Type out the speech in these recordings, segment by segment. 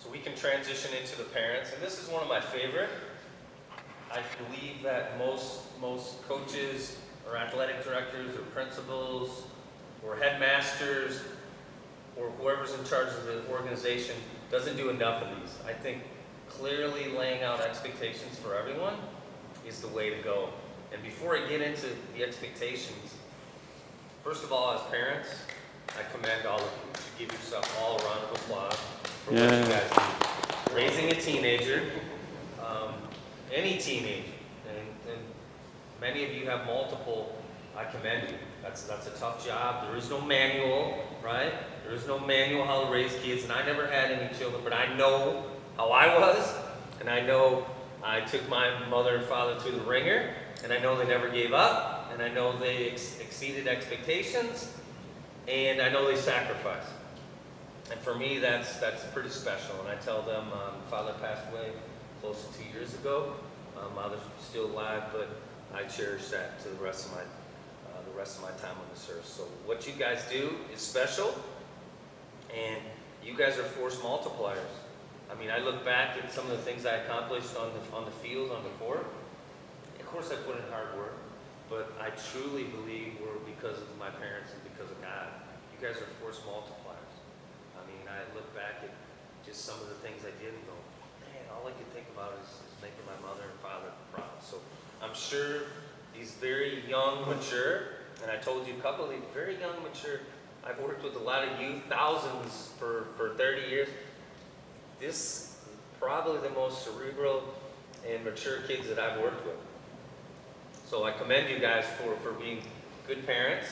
So we can transition into the parents, and this is one of my favorite. I believe that most coaches or athletic directors or principals or headmasters or whoever's in charge of the organization doesn't do enough of these. I think clearly laying out expectations for everyone is the way to go. And before I get into the expectations, first of all, as parents, I commend all of you. You should give yourself all a round of applause for what you guys do. Raising a teenager, any teenager, and many of you have multiple, I commend you. That's a tough job. There is no manual, right? There is no manual how to raise kids, and I never had any children, but I know how I was, and I know I took my mother and father through the ringer, and I know they never gave up, and I know they exceeded expectations, and I know they sacrificed. And for me, that's pretty special. And I tell them, father passed away close to 2 years ago. Mother's still alive, but I cherish that to the rest of my time on this earth. So what you guys do is special, and you guys are force multipliers. I mean, I look back at some of the things I accomplished on the field, on the court. Of course, I put in hard work, but I truly believe we're because of my parents and because of God. You guys are force multipliers. I mean, I look back at just some of the things I did and go, man, all I can think about is making my mother and father proud. So I'm sure these very young, mature, and I told you a couple of these very young, mature, I've worked with a lot of youth, thousands for 30 years. This is probably the most cerebral and mature kids that I've worked with. So I commend you guys for being good parents,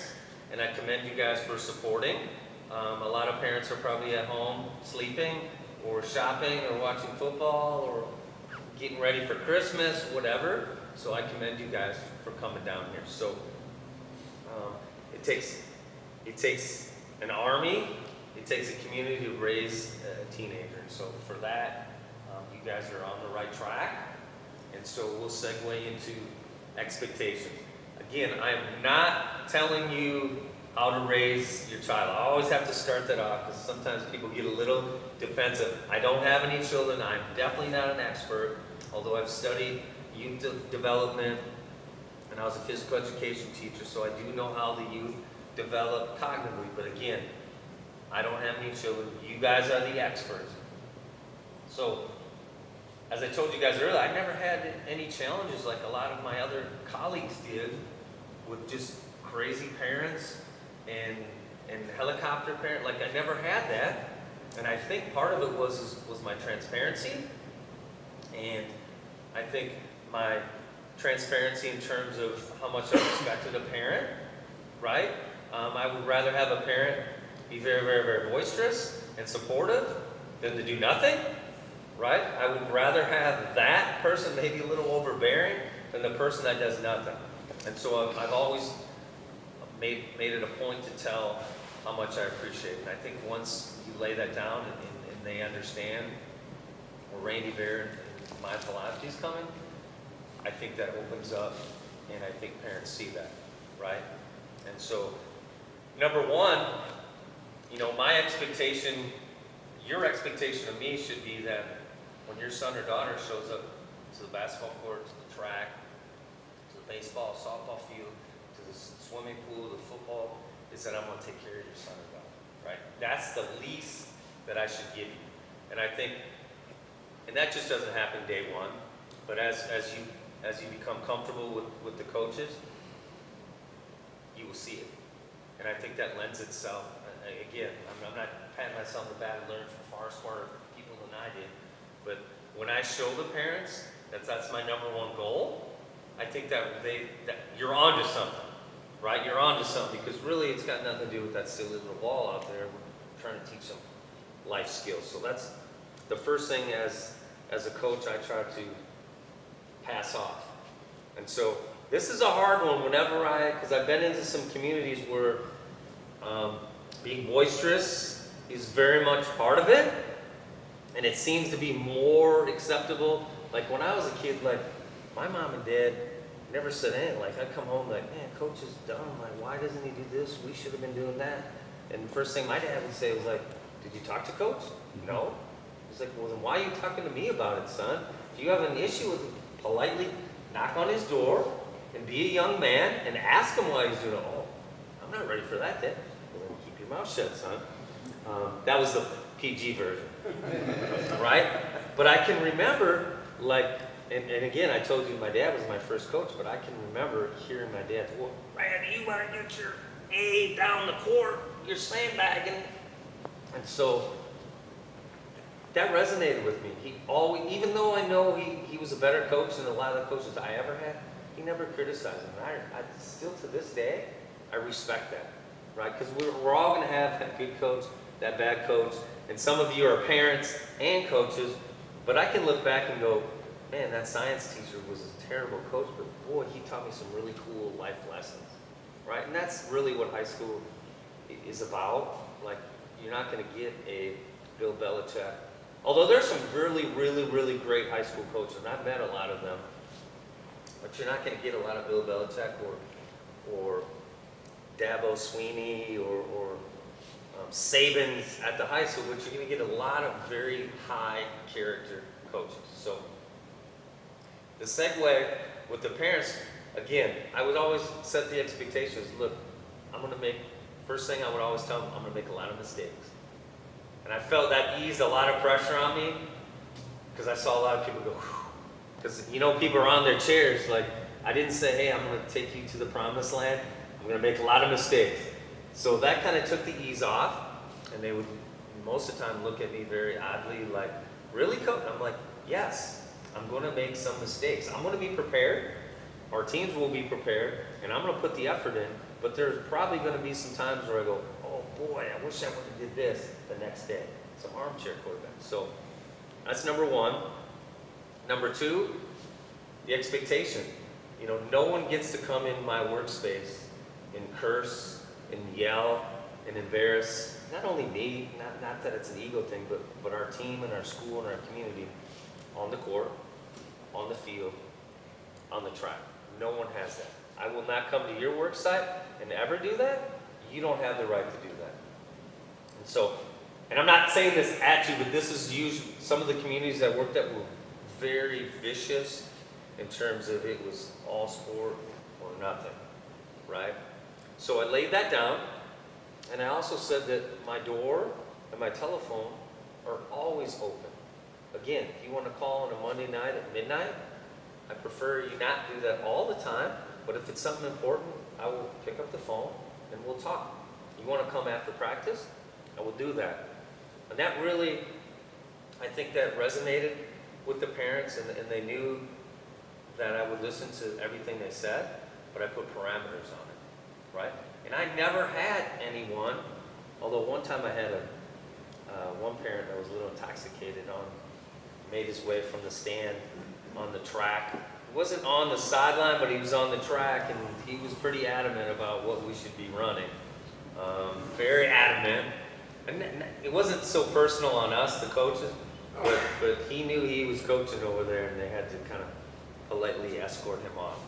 and I commend you guys for supporting. A lot of parents are probably at home sleeping or shopping or watching football or getting ready for Christmas, whatever. So I commend you guys for coming down here. So it takes an army, it takes a community to raise a teenager. So for that, you guys are on the right track. And so we'll segue into expectations. Again, I am not telling you how to raise your child. I always have to start that off because sometimes people get a little defensive. I don't have any children. I'm definitely not an expert, although I've studied youth development and I was a physical education teacher, so I do know how the youth develop cognitively. But again, I don't have any children. You guys are the experts. So, as I told you guys earlier, I never had any challenges like a lot of my other colleagues did with just crazy parents and helicopter parents. Like, I never had that. And I think part of it was my transparency. And I think my transparency in terms of how much I respected a parent, right? I would rather have a parent be very, very, very boisterous and supportive than to do nothing, right? I would rather have that person maybe a little overbearing than the person that does nothing. And so I've always made it a point to tell how much I appreciate it. And I think once you lay that down and they understand where RandyBehr and my philosophy is coming, I think that opens up, and I think parents see that, right? And so, number one, you know, my expectation, your expectation of me should be that when your son or daughter shows up to the basketball court, to the track, to the baseball, softball field, to the swimming pool, the football, is that I'm going to take care of your son or daughter, right? That's the least that I should give you. And I think, and that just doesn't happen day one, but as you become comfortable with the coaches, you will see it. And I think that lends itself, again, I'm not patting myself on the back. I learned from far smarter people than I did. But when I show the parents that that's my number one goal, I think that you're onto something, right? You're onto something, because really it's got nothing to do with that silly little ball out there. We're trying to teach them life skills. So that's the first thing as a coach I try to pass off. And so this is a hard one because I've been into some communities where being boisterous is very much part of it, and it seems to be more acceptable. Like when I was a kid, like my mom and dad never said anything. Like I'd come home like, man, coach is dumb. Like, why doesn't he do this? We should have been doing that. And the first thing my dad would say was like, did you talk to coach? No. He's like, well, then why are you talking to me about it, son? If you have an issue with it, politely knock on his door and be a young man and ask him why he's doing it. Oh, I'm not ready for that, Dad. Well, then keep your mouth shut, son. That was the PG version, right? But I can remember, like, and again, I told you my dad was my first coach, but I can remember hearing my dad, well, Randy, you want to get your A down the court, you're sandbagging. And so that resonated with me. He always, even though I know he was a better coach than a lot of the coaches I ever had, he never criticized me. I still to this day, I respect that, right? Because we're all going to have that good coach, that bad coach, and some of you are parents and coaches, but I can look back and go, man, that science teacher was a terrible coach, but boy, he taught me some really cool life lessons, right? And that's really what high school is about. Like, you're not going to get a Bill Belichick. Although there's some really, really, really great high school coaches, and I've met a lot of them, but you're not going to get a lot of Bill Belichick or Dabo Sweeney or Saban's at the high school, but you're going to get a lot of very high character coaches. So the segue with the parents, again, I would always set the expectations. Look, I'm going to make, first thing I would always tell them, I'm going to make a lot of mistakes. And I felt that eased a lot of pressure on me because I saw a lot of people go, because people are on their chairs. Like, I didn't say, hey, I'm going to take you to the promised land. I'm going to make a lot of mistakes. So that kind of took the ease off, and they would most of the time look at me very oddly, like, really, coach? I'm like, yes, I'm going to make some mistakes. I'm going to be prepared. Our teams will be prepared, and I'm going to put the effort in. But there's probably going to be some times where I go, oh boy, I wish I would have did this the next day. Some armchair quarterback. So that's number one. Number two, the expectation. No one gets to come in my workspace and curse and yell and embarrass, not only me, not that it's an ego thing, but our team and our school and our community on the court, on the field, on the track. No one has that. I will not come to your work site and ever do that. You don't have the right to do that. And so, and I'm not saying this at you, but this is usually, some of the communities I worked at were very vicious in terms of it was all sport or nothing, right? So I laid that down, and I also said that my door and my telephone are always open. Again, if you want to call on a Monday night at midnight, I prefer you not do that all the time, but if it's something important, I will pick up the phone and we'll talk. You want to come after practice? I will do that. And that really, I think that resonated with the parents, and they knew that I would listen to everything they said, but I put parameters on it, right? And I never had anyone, although one time I had one parent that was a little intoxicated made his way from the stand on the track. He wasn't on the sideline, but he was on the track, and he was pretty adamant about what we should be running. Very adamant. And it wasn't so personal on us, the coaches, but he knew he was coaching over there, and they had to kind of politely escort him off.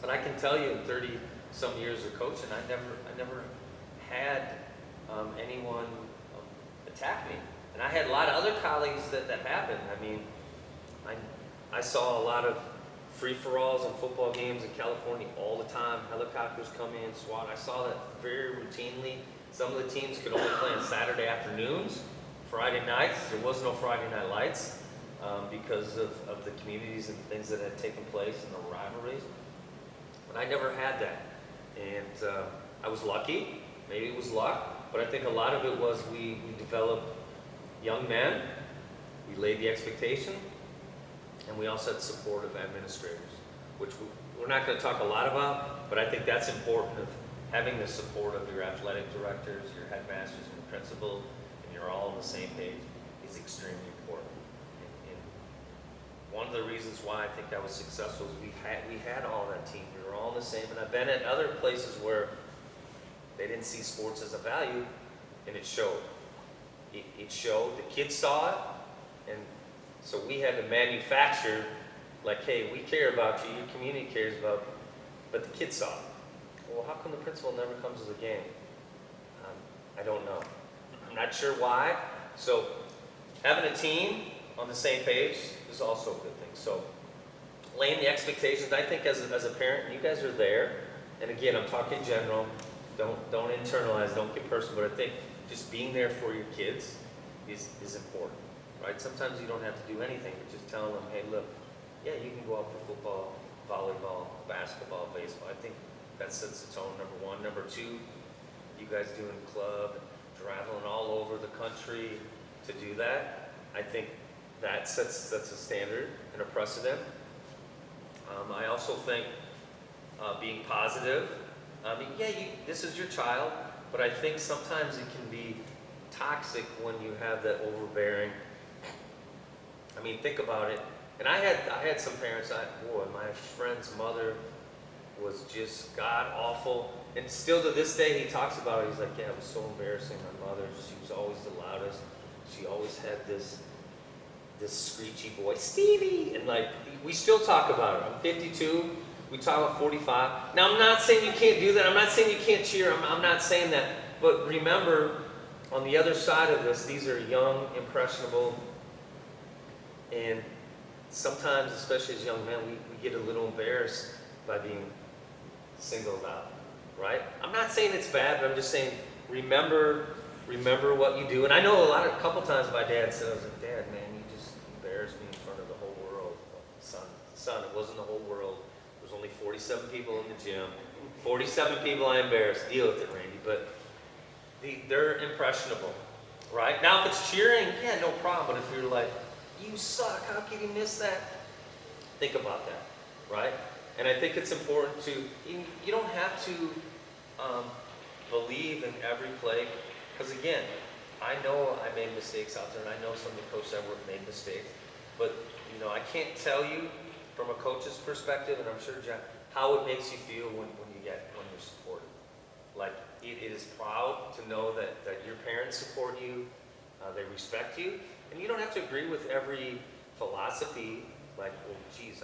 But I can tell you, in 30-some years of coaching, I never had anyone attack me. And I had a lot of other colleagues that happened. I mean, I saw a lot of free-for-alls in football games in California all the time. Helicopters come in, SWAT. I saw that very routinely. Some of the teams could only play on Saturday afternoons, Friday nights. There was no Friday night lights because of the communities and things that had taken place and the rivalries. But I never had that. And I was lucky. Maybe it was luck. But I think a lot of it was we developed young men. We laid the expectation. And we also had supportive administrators, which we're not going to talk a lot about, but I think that's important, of having the support of your athletic directors, your headmasters, and your principal, and you're all on the same page, is extremely important. And one of the reasons why I think I was successful is we had all that team. We were all the same, and I've been at other places where they didn't see sports as a value, and it showed. It showed. The kids saw it, and so we had to manufacture, like, hey, we care about you, your community cares about you, but the kids saw it. Well, how come the principal never comes to the game? I don't know. I'm not sure why. So having a team on the same page is also a good thing. So laying the expectations, I think as a parent, you guys are there. And again, I'm talking general. Don't internalize, don't get personal, but I think just being there for your kids is important, right? Sometimes you don't have to do anything, but just telling them, hey, look, yeah, you can go out for football, volleyball, basketball, baseball. I think that sets the tone, number one. Number two, you guys doing club, traveling all over the country to do that. I think that sets a standard and a precedent. I also think being positive. I mean, yeah, this is your child, but I think sometimes it can be toxic when you have that overbearing. I mean, think about it. And I had some parents. My friend's mother was just god awful, and still to this day he talks about it. He's like, yeah, it was so embarrassing. My mother, she was always the loudest. She always had this screechy voice, Stevie, and like we still talk about it. I'm 52. We talk about 45. Now, I'm not saying you can't do that. I'm not saying you can't cheer. I'm not saying that. But remember, on the other side of this, these are young, impressionable, and sometimes, especially as young men, we get a little embarrassed by being singled out, right? I'm not saying it's bad, but I'm just saying remember what you do. And I know a couple times my dad said, I was like, Dad, man, you just embarrassed me in front of the whole world. Son, it wasn't the whole world. There's only 47 people in the gym. 47 people I embarrassed. Deal with it, Randy. But they're impressionable, right? Now, if it's cheering, yeah, no problem. But if you're like, you suck, how can you miss that? Think about that, right? And I think it's important to, you don't have to believe in every play. Because again, I know I made mistakes out there, and I know some of the coaches I work made mistakes. But, I can't tell you from a coach's perspective, and I'm sure Jack, how it makes you feel when you're supported. Like, it is proud to know that your parents support you, they respect you, and you don't have to agree with every philosophy, like, well, geez,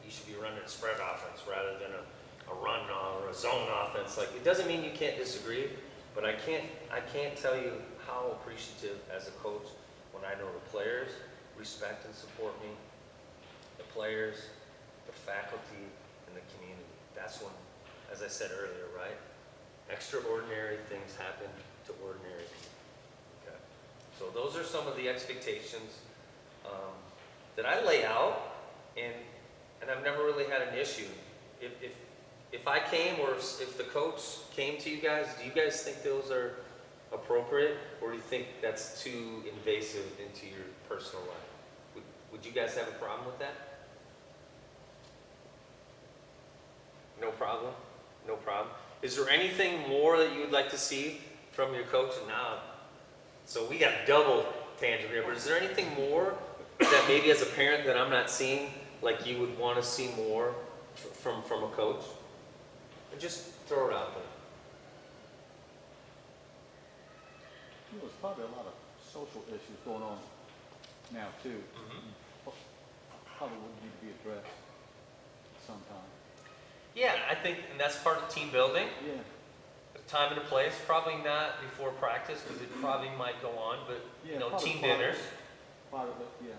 you should be running a spread offense rather than a run or a zone offense. Like, it doesn't mean you can't disagree, but I can't tell you how appreciative as a coach when I know the players respect and support me, the players, the faculty, and the community. That's when, as I said earlier, right? Extraordinary things happen to ordinary people. Okay. So those are some of the expectations that I lay out, and I've never really had an issue. If I came, or if the coach came to you guys, do you guys think those are appropriate, or do you think that's too invasive into your personal life? Would you guys have a problem with that? No problem? No problem. Is there anything more that you would like to see from your coach? Now, so we got double tangent here, but is there anything more that maybe as a parent that I'm not seeing, like you would want to see more from a coach? And just throw it out there. There's probably a lot of social issues going on now too. Probably would need to be addressed sometime. Yeah, I think, and that's part of team building. Yeah. The time and the place, probably not before practice, because it probably might go on, but, probably team dinners. Part of it, yeah.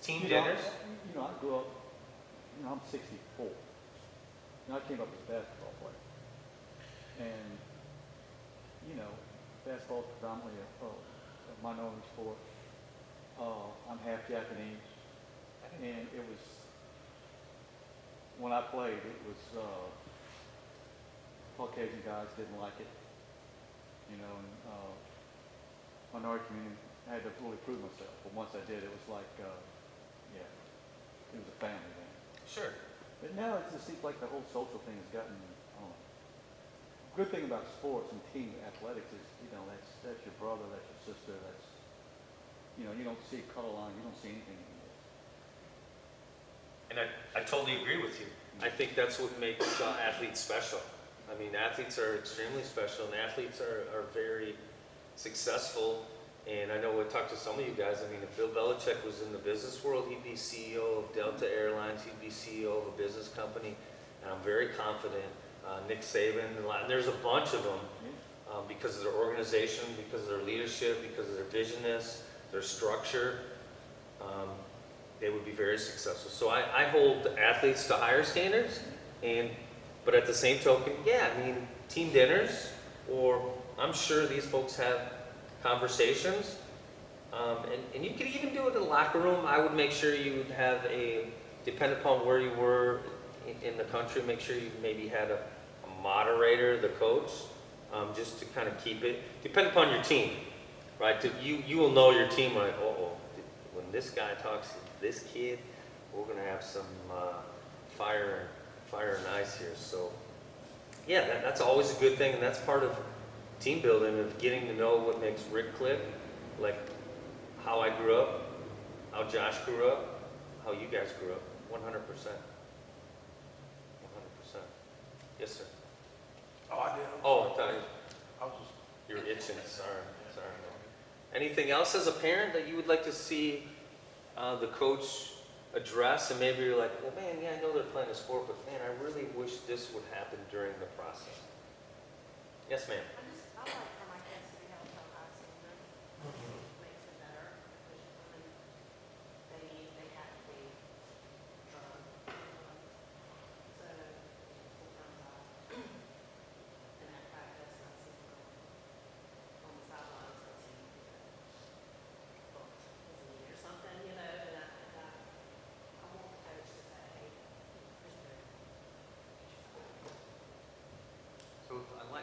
Team dinners. I grew up, I'm 64. I came up as a basketball player. And, basketball is predominantly a minority sport. I'm half Japanese. And it was, when I played, it was, Caucasian guys didn't like it, and minority community, I had to really prove myself. But once I did, it was like, it was a family then. Sure. But now it just seems like the whole social thing has gotten, good thing about sports and team athletics is, that's your brother, that's your sister, that's, you don't see a color line, you don't see anything anymore. And I totally agree with you. I think that's what makes athletes special. I mean, athletes are extremely special, and athletes are very successful. And I know we talked to some of you guys. I mean, if Bill Belichick was in the business world, he'd be CEO of Delta Airlines, he'd be CEO of a business company. And I'm very confident. Nick Saban, and there's a bunch of them because of their organization, because of their leadership, because of their their structure, they would be very successful. So I hold athletes to higher standards, but at the same token, yeah, I mean, team dinners, or I'm sure these folks have conversations, and you could even do it in the locker room. I would make sure you would have depending upon where you were in the country, make sure you maybe had a moderator, the coach, just to kind of keep it, depending upon your team, right? You will know your team, like, when this guy talks to this kid, we're going to have some fire and ice here. So, yeah, that's always a good thing, and that's part of team building, of getting to know what makes Rick click, like how I grew up, how Josh grew up, how you guys grew up, 100%. 100%. Yes, sir. Oh, I did. Oh, I thought I was just, you're itching. Sorry. Anything else as a parent that you would like to see the coach address? And maybe you're like, well, man, yeah, I know they're playing a sport, but man, I really wish this would happen during the process. Yes, ma'am. I like for my kids to be able to have something makes it better, because they have to be drunk. So, sometimes in that practice, I see them on the sidelines, I see booked as a need or something, and I want the coach to say, hey, here's the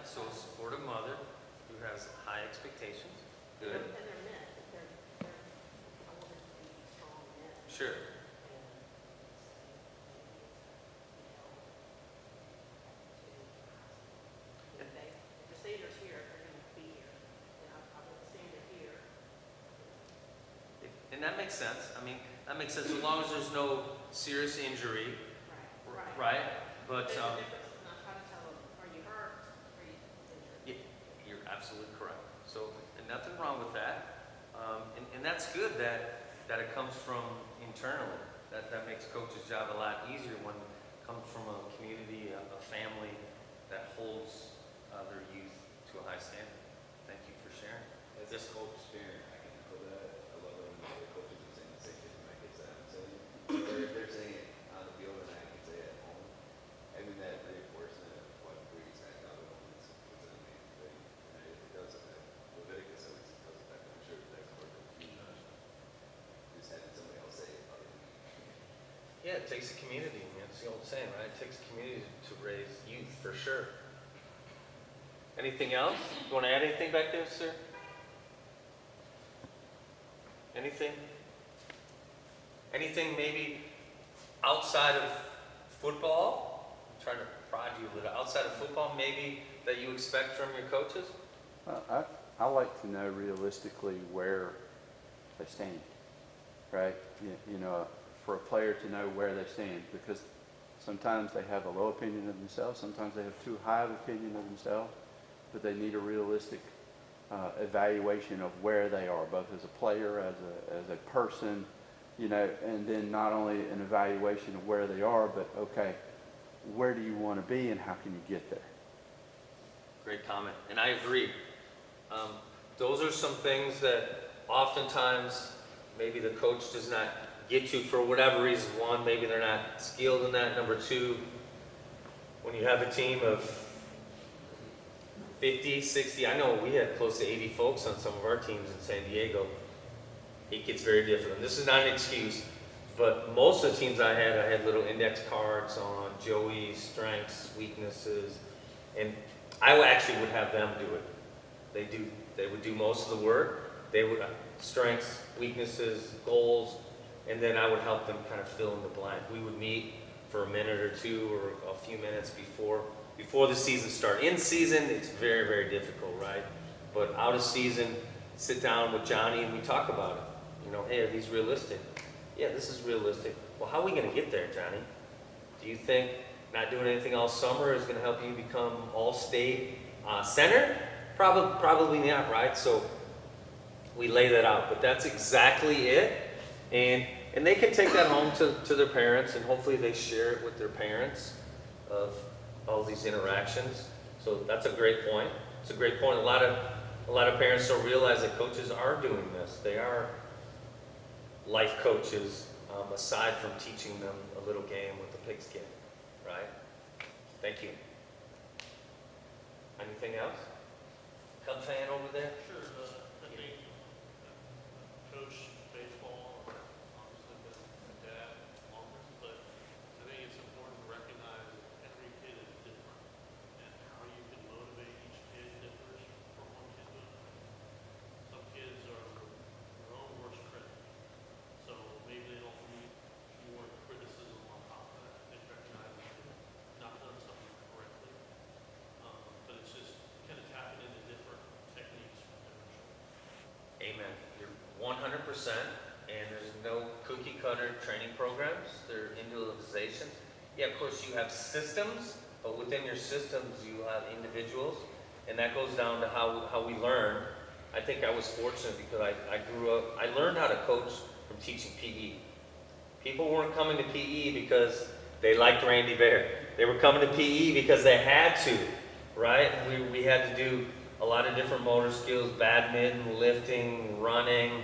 So a supportive mother who has high expectations. Good. And they're men. I want them to be strong men. Sure. If the senior's here, they're going to be here. And I want the senior here. And that makes sense. I mean, that makes sense as long as there's no serious injury, right? But There's a difference, and I try to tell them, are you hurt? Are you injured? you're absolutely correct. So, and nothing wrong with that. And that's good that it comes from internally. That makes coach's job a lot easier when it comes from a community, a family that holds their youth to a high standard. Thank you for sharing. As a coach parent, I can echo that. I love it when the other coaches are saying the same thing to my kids that I'm saying. They're saying it on the field and I can say it at home. Having that reinforcement of what breeds that out of them is an amazing thing. And it does it. Leviticus always does it back. I'm sure that's part of the just having somebody else say it other than me. Yeah, it takes a community. I mean, it's the old saying, right? It takes a community to raise youth, for sure. Anything else? You want to add anything back there, sir? Anything? Anything maybe outside of football? I'm trying to prod you a little. Outside of football, maybe that you expect from your coaches? I like to know realistically where they stand, right? You know, for a player to know where they stand, because sometimes they have a low opinion of themselves, sometimes they have too high of opinion of themselves, but they need a realistic evaluation of where they are, both as a player, as a person, you know, and then not only an evaluation of where they are, but okay, where do you want to be and how can you get there? Great comment, and I agree. Those are some things that oftentimes maybe the coach does not get to for whatever reason. One, maybe they're not skilled in that. Number two, when you have a team of 50, 60, I know we had close to 80 folks on some of our teams in San Diego. It gets very different. And this is not an excuse, but most of the teams I had little index cards on Joey's strengths, weaknesses, and I actually would have them do it. They would do most of the work. They would strengths, weaknesses, goals, and then I would help them kind of fill in the blank. We would meet for a minute or two or a few minutes before the season started. In season, it's very, very difficult, right? But out of season, sit down with Johnny and we talk about it. You know, hey, are these realistic? Yeah, this is realistic. Well, how are we going to get there, Johnny? Do you think not doing anything all summer is going to help you become all-state center? Probably not, right? So we lay that out, but that's exactly it. And they can take that home to their parents, and hopefully they share it with their parents of all these interactions. So that's a great point. It's a great point. A lot of parents don't realize that coaches are doing this. They are life coaches, aside from teaching them a little game with the pigskin, right? Thank you. Anything else? Cub fan over there? Sure, I think coach baseball, obviously been dad longer, but I think it's important to recognize that every kid is different, and how you can motivate each kid differs from one kid to another. Some kids are their own worst critic, so maybe they don't need more criticism on top of that. They recognize that they've not done something correctly. But it's just kind of tapping into different techniques from different children. Amen. You're 100%, and there's no cookie cutter training programs. They're individualizations. Yeah, of course you have systems, but within your systems you have individuals, and that goes down to how we learn. I think I was fortunate because I grew up, I learned how to coach from teaching PE. People weren't coming to PE because they liked RandyBehr. They were coming to PE because they had to, right? We had to do a lot of different motor skills, badminton, lifting, running,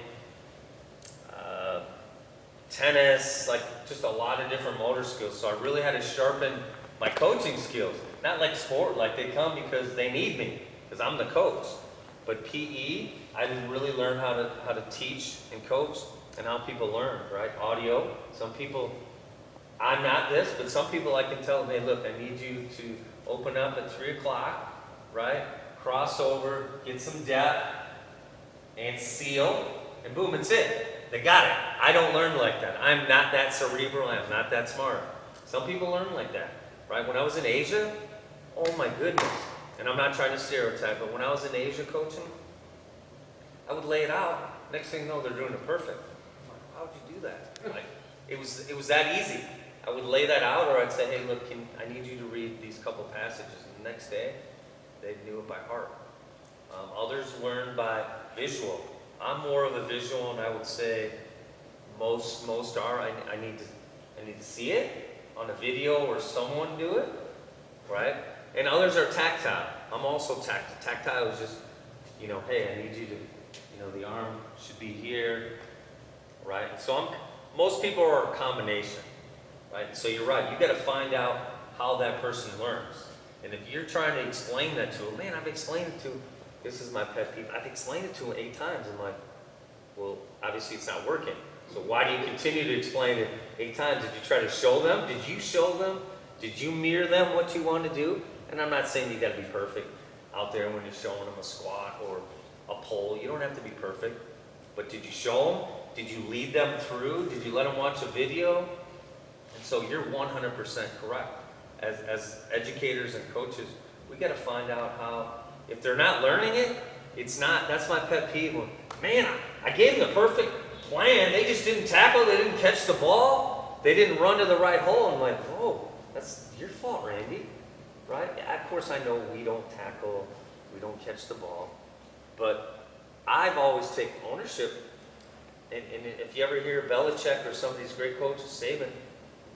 tennis, like just a lot of different motor skills. So I really had to sharpen my coaching skills. Not like sport, like they come because they need me, because I'm the coach. But PE, I really learned how to teach and coach and how people learn, right? Audio, some people, I'm not this, but some people I can tell them, hey, look, I need you to open up at 3 o'clock, right? Cross over, get some depth, and seal, and boom, it's it. They got it. I don't learn like that. I'm not that cerebral. I'm not that smart. Some people learn like that, right? When I was in Asia, oh my goodness. And I'm not trying to stereotype, but when I was in Asia coaching, I would lay it out. Next thing you know, they're doing it perfect. I'm like, how would you do that? Like, it was that easy. I would lay that out, or I'd say, hey, look, I need you to read these couple passages. And the next day, they knew it by heart. Others learn by visual. I'm more of a visual, and I would say most are. I need to see it on a video or someone do it, right? And others are tactile. I'm also tactile. Tactile is just, hey, I need you to, the arm should be here, right? So most people are a combination, right? So you're right. You got to find out how that person learns. And if you're trying to explain that to them, man, I've explained it to them. This is my pet peeve. I've explained it to them 8 times. I'm like, well, obviously it's not working. So why do you continue to explain it 8 times? Did you try to show them? Did you show them? Did you mirror them what you want to do? And I'm not saying you got to be perfect out there when you're showing them a squat or a pull. You don't have to be perfect. But did you show them? Did you lead them through? Did you let them watch a video? And so you're 100% correct. As educators and coaches, we got to find out how, if they're not learning it, it's not, that's my pet peeve. Man, I gave them the perfect plan. They just didn't tackle. They didn't catch the ball. They didn't run to the right hole. I'm like, oh, that's your fault, Randy. Right? Yeah, of course I know we don't tackle. We don't catch the ball. But I've always taken ownership. And if you ever hear Belichick or some of these great coaches, Saban,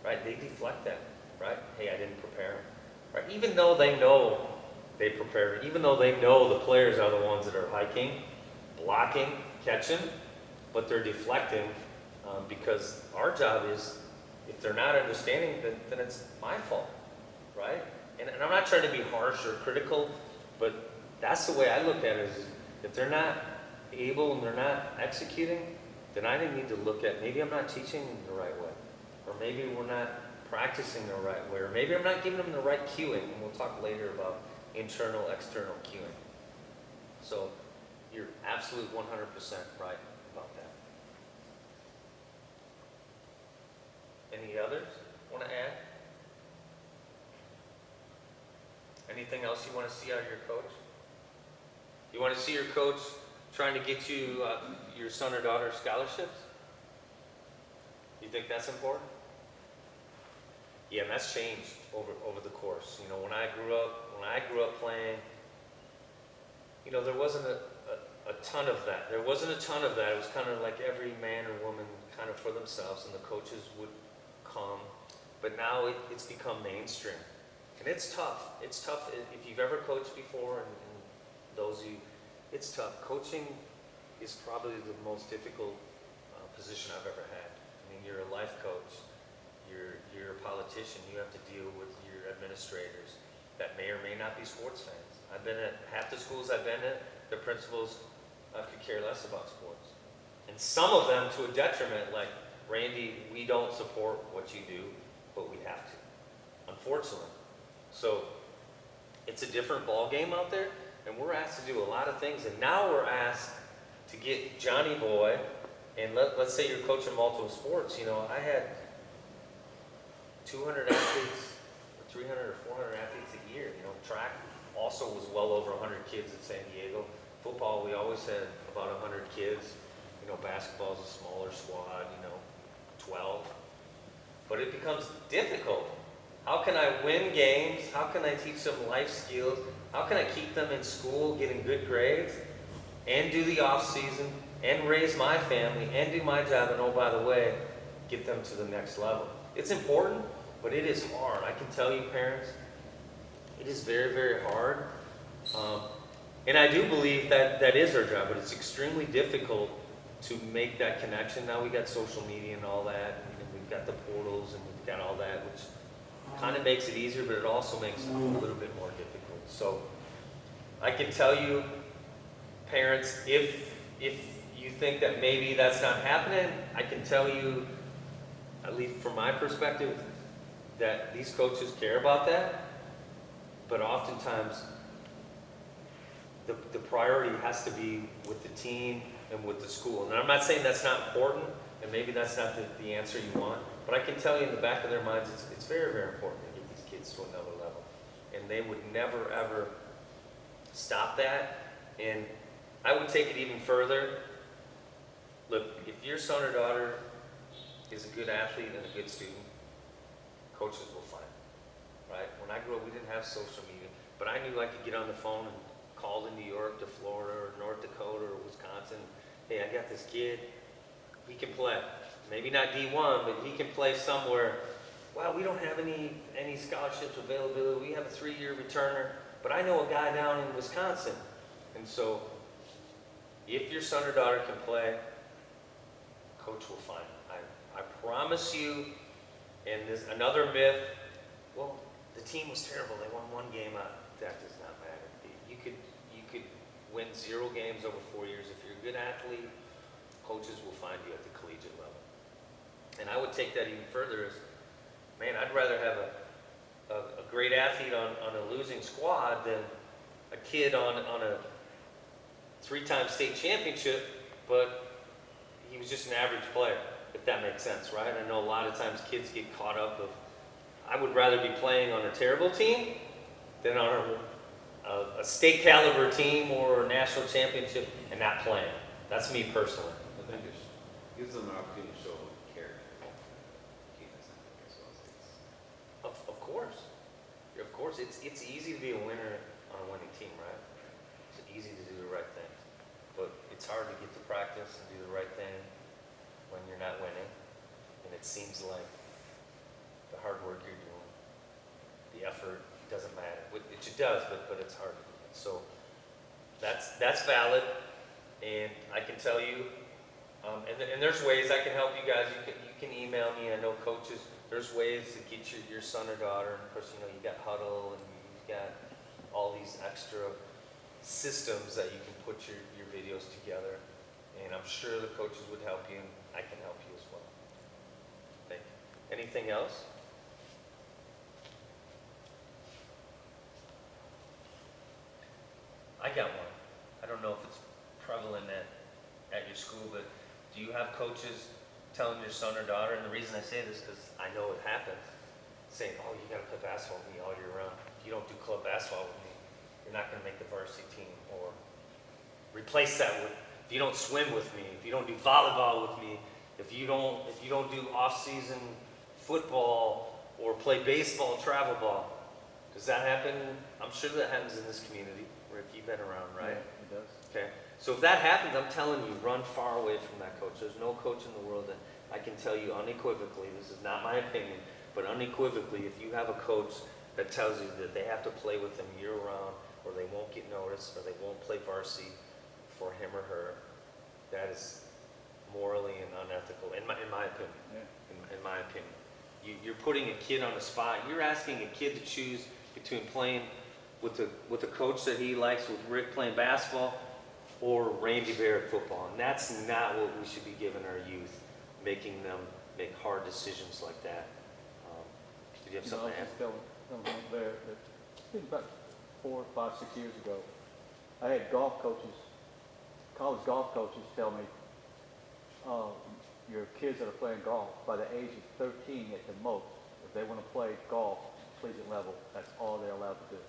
right, they deflect that. Right? Hey, I didn't prepare them. Right? Even though they know they prepared, even though they know the players are the ones that are hiking, blocking, catching, but they're deflecting because our job is, if they're not understanding, then it's my fault, right? And I'm not trying to be harsh or critical, but that's the way I look at it is if they're not able and they're not executing, then I need to look at, maybe I'm not teaching them the right way, or maybe we're not practicing the right way, or maybe I'm not giving them the right cueing, and we'll talk later about internal, external cueing. So you're absolute 100% right about that. Any others want to add? Anything else you want to see out of your coach? You want to see your coach trying to get you your son or daughter scholarships? You think that's important? Yeah, and that's changed over the course. When I grew up playing, there wasn't a ton of that. There wasn't a ton of that. It was kind of like every man or woman kind of for themselves, and the coaches would come. But now it's become mainstream. And it's tough. It's tough if you've ever coached before, and those of you, it's tough. Coaching is probably the most difficult position I've ever had. life coach, you're a politician, you have to deal with your administrators that may or may not be sports fans. I've been at half the schools I've been at, the principals could care less about sports. And some of them to a detriment, like, Randy, we don't support what you do, but we have to, unfortunately. So it's a different ball game out there, and we're asked to do a lot of things. And now we're asked to get Johnny Boy, and let's say you're coaching multiple sports. You know, I had 200 athletes, or 300 or 400 athletes a year. You know, track also was well over 100 kids at San Diego. Football, we always had about 100 kids. You know, basketball's a smaller squad, you know, 12. But it becomes difficult. How can I win games? How can I teach them life skills? How can I keep them in school getting good grades and do the off season and raise my family and do my job and, oh, by the way, get them to the next level? It's important, but it is hard. I can tell you, parents, it is very, very hard. And I do believe that that is our job, but it's extremely difficult to make that connection. Now we got social media and all that, and we've got the portals and we've got all that, which kind of makes it easier, but it also makes it a little bit more difficult. So I can tell you, parents, if you think that maybe that's not happening, I can tell you, at least from my perspective, that these coaches care about that, but oftentimes the priority has to be with the team and with the school. And I'm not saying that's not important, and maybe that's not the answer you want, but I can tell you in the back of their minds, it's very, very important to get these kids to another level. And they would never, ever stop that. And I would take it even further. Look, if your son or daughter is a good athlete and a good student, coaches will find them, right? When I grew up, we didn't have social media, but I knew I could get on the phone and call to New York, to Florida, or North Dakota, or Wisconsin. Hey, I got this kid. He can play. Maybe not D1, but he can play somewhere. Well, we don't have any scholarships availability. We have a 3-year returner, but I know a guy down in Wisconsin. And so, if your son or daughter can play, coach will find them. I promise you. And there's another myth. Well, the team was terrible. They won 1 game. That does not matter. You could win 0 games over 4 years. If you're a good athlete, coaches will find you at the collegiate level. And I would take that even further as, man, I'd rather have a great athlete on a losing squad than a kid on a 3-time state championship, but he was just an average player, if that makes sense, right? I know a lot of times kids get caught up of, I would rather be playing on a terrible team than on a state caliber team or a national championship and not playing. That's me personally. I think it gives them an opportunity to show character. Of course. Of course, it's easy to be a winner on a winning team, right? It's easy to do the right thing. But it's hard to get to practice and do the right thing when you're not winning. And it seems like the hard work you're doing, the effort, doesn't matter. It does, but it's hard to do. So that's valid. And I can tell you, and there's ways I can help you guys. You can email me. I know coaches, there's ways to get your son or daughter. And of course, you know, you got Huddle and you've got all these extra systems that you can put your videos together. And I'm sure the coaches would help you, and I can help you as well. Thank you. Anything else? I got one. I don't know if it's prevalent at your school, but do you have coaches telling your son or daughter, and the reason I say this is because I know it happens, saying, oh, you got to play basketball with me all year round. If you don't do club basketball with me, you're not going to make the varsity team. Or replace that with, if you don't swim with me, if you don't do volleyball with me, if you don't do off-season football or play baseball, travel ball. Does that happen? I'm sure that happens in this community. Rick, you've been around, right? Yeah, it does. Okay. So if that happens, I'm telling you, run far away from that coach. There's no coach in the world that I can tell you unequivocally, this is not my opinion, but unequivocally, if you have a coach that tells you that they have to play with them year-round, or they won't get noticed, or they won't play varsity for him or her, that is morally and unethical, in my opinion. Yeah. in my opinion. You're putting a kid on the spot. You're asking a kid to choose between playing with a coach that he likes, with Rick playing basketball, or RandyBehr at football. And that's not what we should be giving our youth, making them make hard decisions like that. Did you have something to I add? was just telling there that I think about 4, 5, 6 years ago, I had golf coaches, college golf coaches tell me, your kids that are playing golf, by the age of 13 at the most, if they want to play golf, collegiate level, that's all they're allowed to do.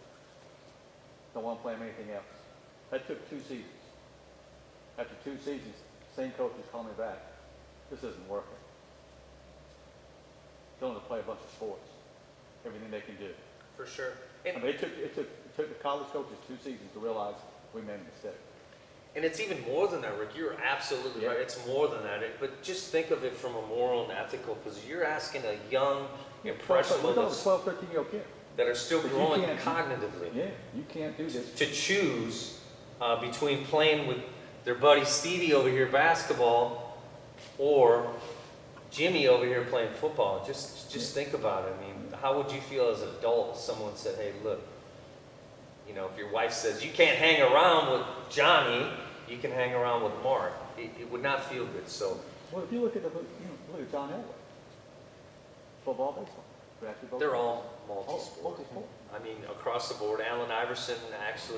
Don't want to play them anything else. That took 2 seasons. After 2 seasons, same coaches called me back. This isn't working. Tell them to play a bunch of sports, everything they can do. For sure. I mean, it took the college coaches 2 seasons to realize we made a mistake. And it's even more than that, Rick. You're absolutely Yeah. right. It's more than that. But just think of it from a moral and ethical, because you're asking a young, impressionable, We're talking 12, 13-year-old kid. that are still But you growing can't- cognitively, Yeah, you can't do this. to choose between playing with their buddy Stevie over here basketball or Jimmy over here playing football. Just think about it. I mean, how would you feel as an adult if someone said, hey, look, you know, if your wife says, you can't hang around with Johnny, you can hang around with Mark. It would not feel good. So Well, if you look at look at John Elway, football, baseball, basketball. they're all all multi-sport. multi-sport. I mean, across the board. Allen Iverson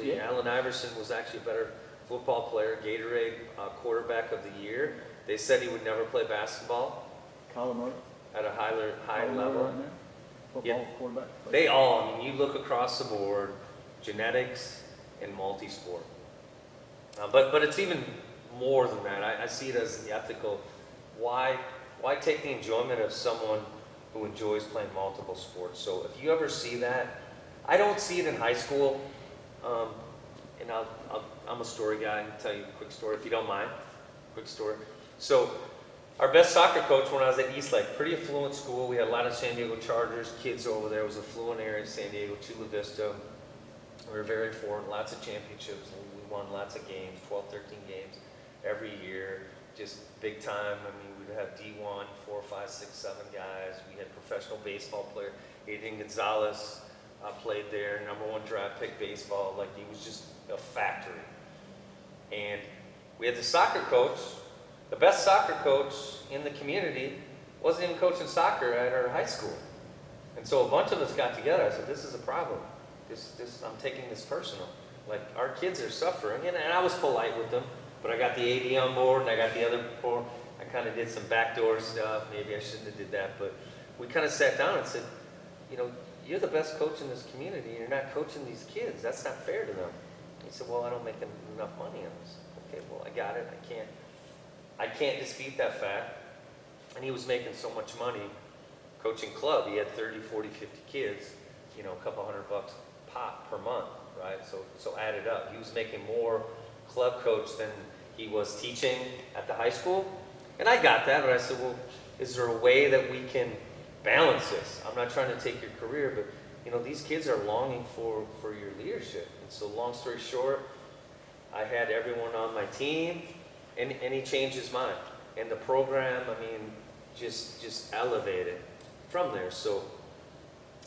Yeah. Allen Iverson was actually a better football player, Gatorade quarterback of the year. They said he would never play basketball Kyler Murray, at a high Kyler Murray level. right now, football Yeah. quarterback. They all, I mean, you look across the board, genetics and multi-sport. But it's even more than that. I see it as the ethical. Why take the enjoyment of someone who enjoys playing multiple sports? So if you ever see that, I don't see it in high school. And I'm a story guy. I can tell you a quick story if you don't mind. Quick story. So our best soccer coach when I was at Eastlake, pretty affluent school. We had a lot of San Diego Chargers kids over there. It was an affluent area in San Diego, Chula Vista. We were very important, lots of championships. We won lots of games, 12, 13 games every year. Just big time. I mean, we'd have D1, 4, 5, 6, 7 guys. We had professional baseball player. Adrian Gonzalez played there, #1 draft pick baseball. Like, he was just a factory. And we had the soccer coach. The best soccer coach in the community wasn't even coaching soccer at our high school. And so a bunch of us got together. I said, this is a problem. I'm taking this personal. Like, our kids are suffering. And I was polite with them, but I got the AD on board and I got the other board. I kind of did some backdoor stuff. Maybe I shouldn't have did that, but we kind of sat down and said, you know, you're the best coach in this community. And you're not coaching these kids. That's not fair to them. He said, well, I don't make enough money on this. Okay, well, I got it. I can't dispute that fact. And he was making so much money coaching club. He had 30, 40, 50 kids, you know, a couple $100 pop per month, right? So added up. He was making more club coach than he was teaching at the high school. And I got that, but I said, well, is there a way that we can balance this? I'm not trying to take your career, but you know, these kids are longing for your leadership. And so long story short, I had everyone on my team, and he changed his mind. And the program, I mean, just elevated from there. So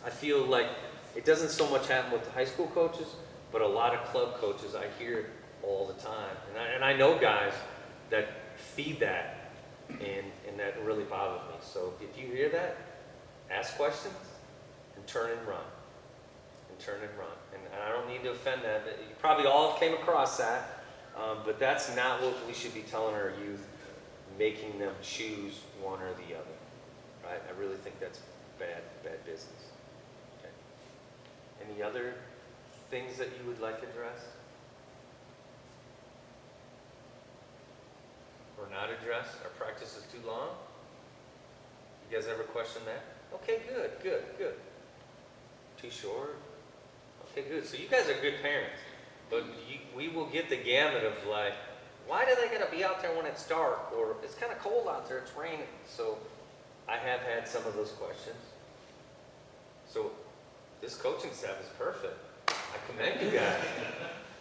I feel like it doesn't so much happen with the high school coaches, but a lot of club coaches, I hear it all the time. And I know guys that feed that, and that really bothers me. So if you hear that, ask questions and turn and run. And turn and run. And I don't need to offend that. You probably all came across that. But that's not what we should be telling our youth, making them choose one or the other. Right? I really think that's bad business. Okay. Any other things that you would like addressed? Or not addressed? Our practice is too long? You guys ever question that? Okay, good. Too short? Okay, good. So you guys are good parents. But we will get the gamut of like, why do they gotta be out there when it's dark? Or it's kind of cold out there, it's raining. So I have had some of those questions. So this coaching staff is perfect. I commend you guys.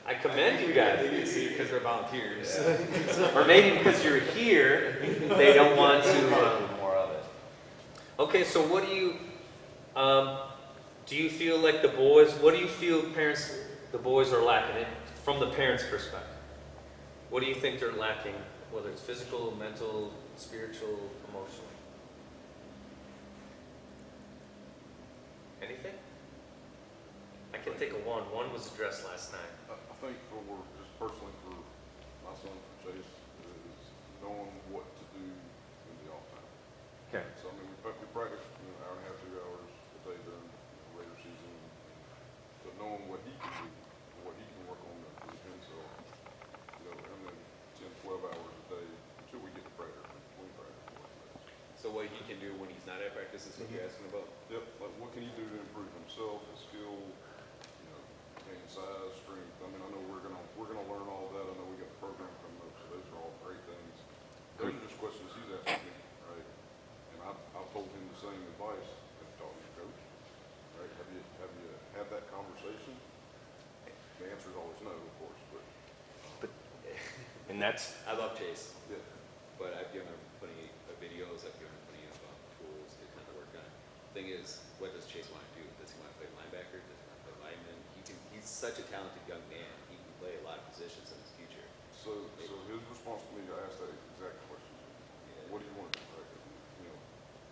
I commend you guys. They didn't see it because they're volunteers. Or maybe because you're here, they don't want to. More of it. Okay, so what do you feel like the boys, what do you feel the boys are lacking from the parents' perspective? What do you think they're lacking, whether it's physical, mental, spiritual, emotional? Anything? I can think of one. One was addressed last night. I think just personally for my son, for Chase, is knowing what to do in the off time. Okay. So, I mean, we practice, hour and a half, 2 hours a day during the regular season, but knowing what he can do, and what he can work on to defend himself, him in 10, 12 hours a day until we get to practice, between practice. So what he can do when he's not at practice is what you're asking about? Yep, like what can he do to improve himself, his skill, gain size, strength. I mean, I know we're gonna learn all that. I know we got the program coming up, so those are all great things. Those are just questions he's asking me, right? And I've told him the same advice. Have you talked to your coach? Right? Have you had that conversation? The answer is always no, of course, but And that's, I love Chase, yeah. but I've given him plenty of videos, I've given him plenty of tools to kind of work on. Thing is, what does Chase want to do? Does he want to play linebacker? Does he want to play lineman? He's such a talented young man. He can play a lot of positions in his future. So his response to me, I asked that exact question. Yeah. What do you want to do? Right?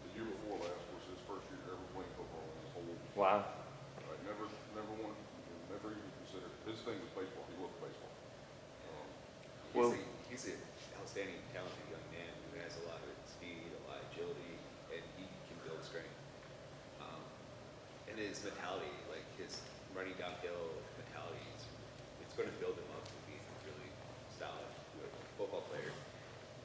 The year before last was his first year ever playing football in his whole. wow. Right, never wanted, never even considered. His thing was baseball. He loved baseball. Well- He's an outstanding, talented young man who has a lot of speed, a lot of agility, and he can build strength. And his mentality, like his running downhill mentality, it's going to build him up to be a really solid football player.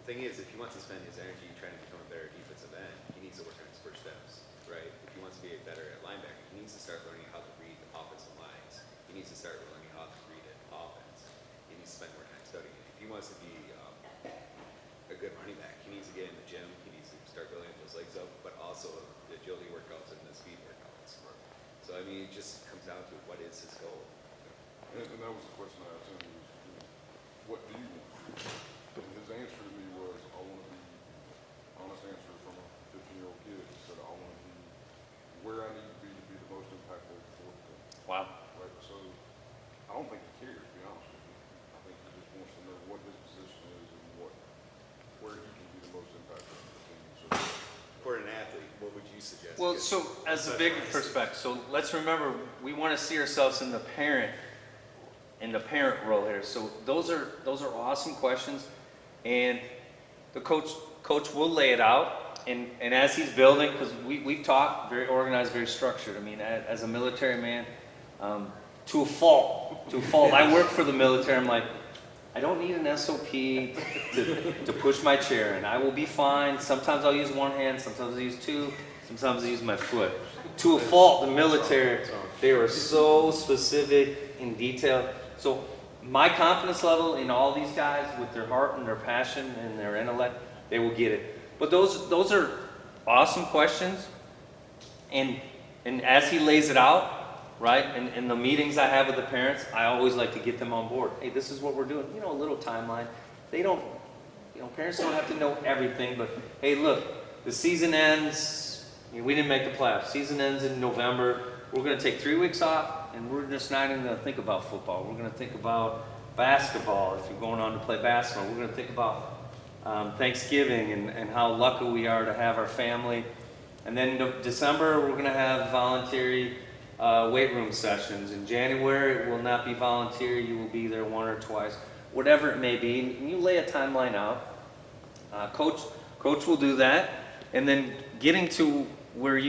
The thing is, if he wants to spend his energy trying to become a better defensive end, he needs to work on his first steps, right? If he wants to be a better at linebacker, he needs to start learning how to read offensive lines. He needs to start learning how to read an offense. He needs to spend more time studying it. If he wants to be a good running back, he needs to get in the gym. He needs to start building those legs up, but also the agility workouts and the speed workouts. So, I mean, it just comes down to what is his goal. And that was the question I asked him was, what do you want? And his answer to me was, I want to be, honest answer from a 15-year-old kid. He said, I want to be where I need to be the most impactful for the team. Wow. Right? So, I don't think he cares, to be honest with you. I think he just wants to know what his position is and where he can be the most impactful for the team. So, For an athlete, what would you suggest? Well, Because- so as a big perspective, so let's remember, we want to see ourselves in the parent role here. So those are awesome questions, and the coach will lay it out. And as he's building, because we've talked very organized, very structured. I mean, as a military man, to a fault. I work for the military. I'm like, I don't need an SOP to push my chair, and I will be fine. Sometimes I'll use one hand, sometimes I'll use two, sometimes I'll use my foot. To a fault, the military, they were so specific in detail. So my confidence level in all these guys, with their heart and their passion and their intellect, they will get it. But those are awesome questions, and as he lays it out, right? And in the meetings I have with the parents, I always like to get them on board. Hey, this is what we're doing. A little timeline. They don't, parents don't have to know everything, but hey, look, the season ends. We didn't make the playoffs. Season ends in November. We're going to take 3 weeks off, and we're just not even going to think about football. We're going to think about basketball. If you're going on to play basketball, we're going to think about Thanksgiving and how lucky we are to have our family. And then December, we're going to have voluntary weight room sessions. In January, it will not be volunteer. You will be there 1 or twice, whatever it may be. And you lay a timeline out. Coach will do that. And then getting to where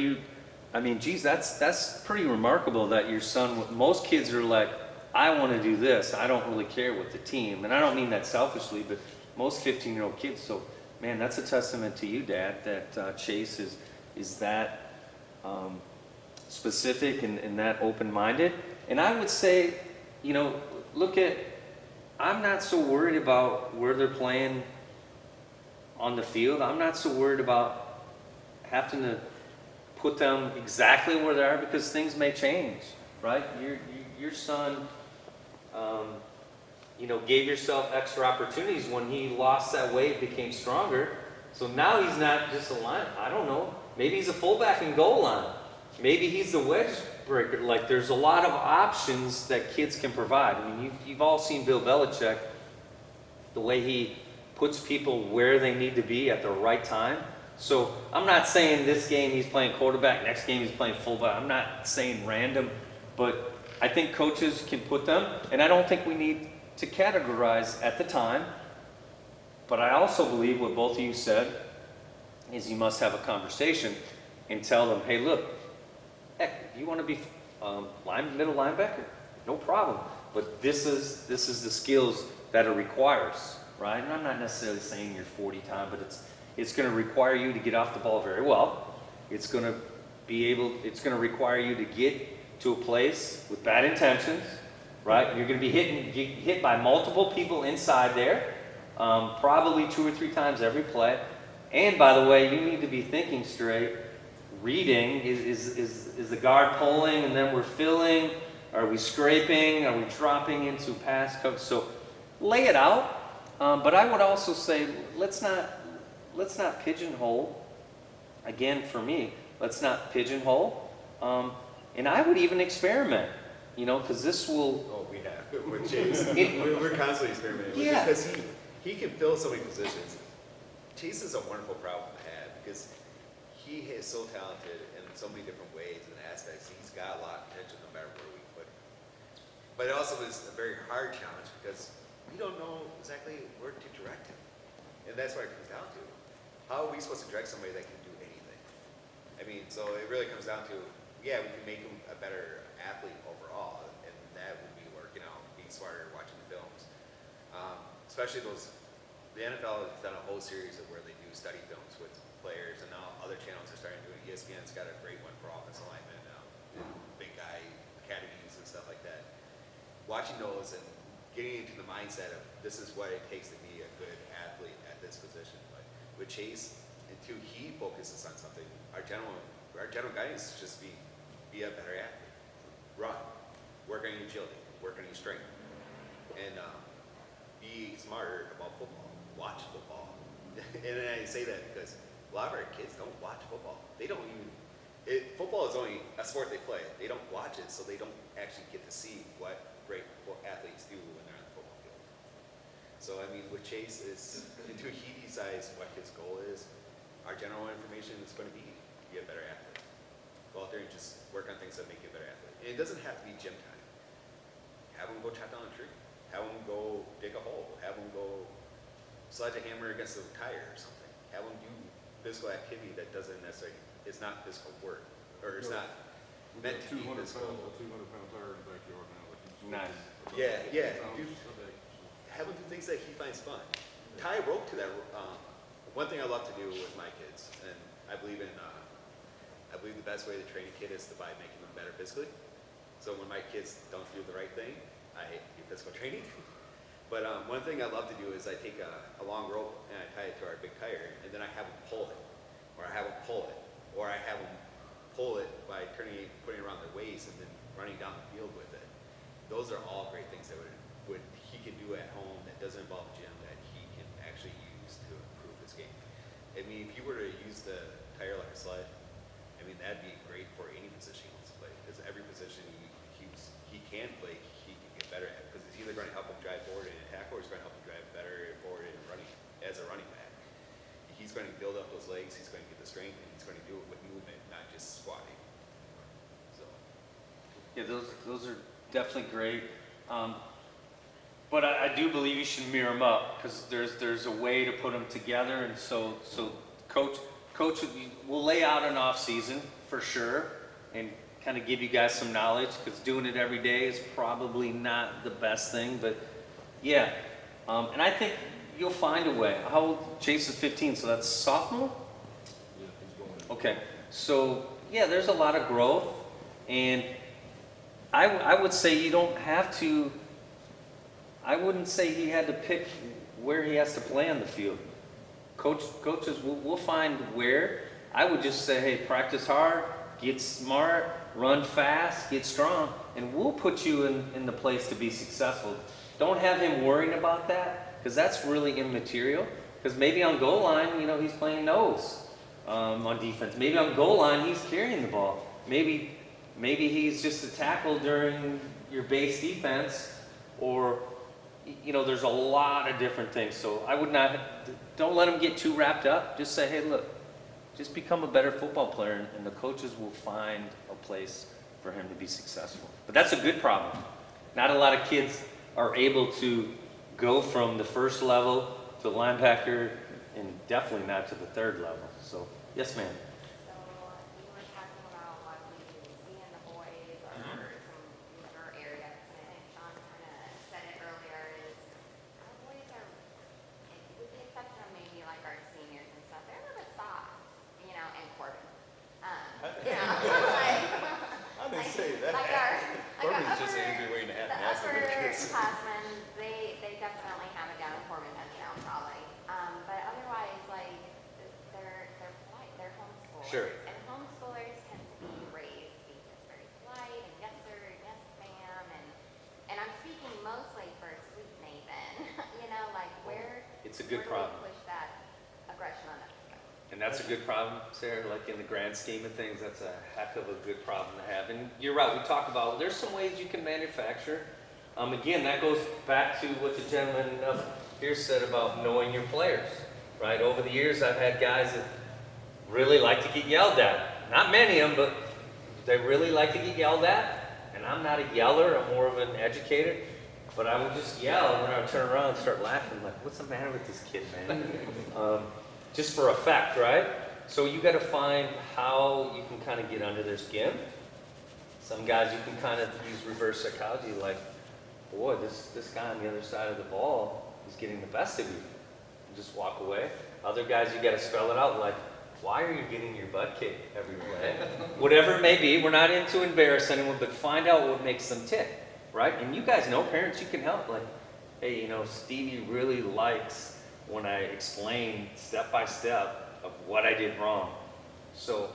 that's pretty remarkable that your son, most kids are like, I want to do this. I don't really care with the team. And I don't mean that selfishly, but most 15-year-old kids. So, man, that's a testament to you, Dad, that Chase is that specific and that open-minded. And I would say, I'm not so worried about where they're playing on the field. I'm not so worried about having to put them exactly where they are, because things may change, right? Your son, gave yourself extra opportunities when he lost that weight, became stronger. So now he's not just a line. I don't know. Maybe he's a fullback and goal line. Maybe he's the wedge breaker. Like there's a lot of options that kids can provide. I mean, you've all seen Bill Belichick, the way he puts people where they need to be at the right time. So I'm not saying this game he's playing quarterback, next game he's playing fullback. I'm not saying random, but I think coaches can put them, and I don't think we need to categorize at the time. But I also believe what both of you said is you must have a conversation and tell them, hey, look, heck, if you want to be middle linebacker, no problem. But this is the skills that it requires, right? And I'm not necessarily saying you're 40 time, but it's going to require you to get off the ball very well. It's going to require you to get to a place with bad intentions, right? You're going to be hit by multiple people inside there, probably 2 or 3 times every play. And by the way, you need to be thinking straight. Reading, is the guard pulling and then we're filling? Are we scraping? Are we dropping into pass coverage? So lay it out. But I would also say let's not pigeonhole. Again, for me, let's not pigeonhole. And I would even experiment, because this will. Oh, we have with Chase. We're constantly experimenting with Yeah. because he can fill so many positions. Chase is a wonderful problem to have because he is so talented in so many different ways and aspects. He's got a lot of potential no matter where we put him. But it also is a very hard challenge because we don't know exactly where to direct him. And that's what it comes down to. How are we supposed to direct somebody that can do anything? I mean, so it really comes down to, yeah, we can make him a better athlete overall, and that would be working out, being smarter, watching the films. Especially the NFL has done a whole series of where they do study films with players, and now other channels are starting to do it. ESPN's got a great one for offensive linemen, big guy academies and stuff like that. Watching those and getting into the mindset of this is what it takes to be a good athlete at this position. But with Chase, until he focuses on something, our general guidance is just be a better athlete. Run, work on your agility, work on your strength, and be smarter about football. Watch football. And I say that because a lot of our kids don't watch football. They don't even. Football is only a sport they play. They don't watch it, so they don't actually get to see what great athletes do when they're on the football field. So I mean, with Chase, until he decides what his goal is, our general information is going to be a better athlete. Go out there and just work on things that make you a better athlete. And it doesn't have to be gym time. Have them go chop down a tree. Have them go dig a hole. Have them go sledge a hammer against a tire or something. Have them do physical activity that doesn't necessarily, it's not physical work, or it's not meant to be 200 physical. pound, a 200-pound tire in the backyard now. Like he's Nice. Yeah. Pounds Do- a day. Have them do things that he finds fun. Tie a rope to that. One thing I love to do with my kids, and I believe the best way to train a kid is by making them better physically. So when my kids don't do the right thing, I do physical training. But one thing I love to do is I take a long rope and I tie it to our big tire, and then I have them pull it, or I have them pull it, or I have them pull it by putting it around their waist and then running down the field with it. Those are all great things that would he can do at home that doesn't involve the gym that he can actually use to improve his game. I mean, if he were to use the tire like a sled, I mean that'd be great for any position he wants to play because every position he can play, he can get better at because it's either going to help him drive forward in attack or it's going to help him drive better forward in running as a running back. He's going to build up those legs, he's going to get the strength, and he's going to do it with movement, not just squatting. So. Yeah, those are definitely great. But I do believe you should mirror them up because there's a way to put them together, and so coach will lay out an off season for sure, and kind of give you guys some knowledge because doing it every day is probably not the best thing, but yeah, and I think you'll find a way. How old? Chase is 15, so that's sophomore. Yeah, he's going. Okay, so yeah, there's a lot of growth, and I would say you don't have to. I wouldn't say he had to pick where he has to play on the field. Coaches will find where. I would just say, hey, practice hard, get smart, run fast, get strong, and we'll put you in the place to be successful. Don't have him worrying about that, because that's really immaterial. Because maybe on goal line, he's playing nose on defense. Maybe on goal line, he's carrying the ball. Maybe he's just a tackle during your base defense, or there's a lot of different things. So don't let him get too wrapped up. Just say, hey, look, just become a better football player, and the coaches will find a place for him to be successful. But that's a good problem. Not a lot of kids are able to go from the first level to linebacker, and definitely not to the third level. So, yes, ma'am. So you were talking about what we see in the boys or some mature areas, and I think Sean kind of said it earlier, is our boys are, with the exception of maybe like our seniors and stuff, they're a little bit soft, and Corbin. I didn't say that. Corbin's just Andrew waiting to have the an answer. upperclassmen, they definitely have it down. Corbin touchdown probably. But otherwise, they're polite. They're homeschoolers. Sure. And homeschoolers tend to be raised to be just very polite and yes sir, and yes ma'am, and I'm speaking mostly for sweet Nathan. Where It's a good where do problem. we push that aggression on them? And that's a good problem, Sarah. Like in the grand scheme of things, that's a heck of a good problem to have. And you're right, we talk about there's some ways you can manufacture. Again, that goes back to what the gentleman up here said about knowing your players, right? Over the years, I've had guys that really like to get yelled at. Not many of them, but they really like to get yelled at. And I'm not a yeller, I'm more of an educator. But I would just yell, and then I would turn around and start laughing, like, what's the matter with this kid, man? Just for effect, right? So you got to find how you can kind of get under their skin. Some guys you can kind of use reverse psychology, like, boy, this guy on the other side of the ball is getting the best of you. And just walk away. Other guys you got to spell it out, like, why are you getting your butt kicked every play? Whatever it may be, we're not in to embarrass anyone, but find out what makes them tick, right? And you guys know, parents, you can help. Like, hey, Stevie really likes when I explain step by step of what I did wrong. So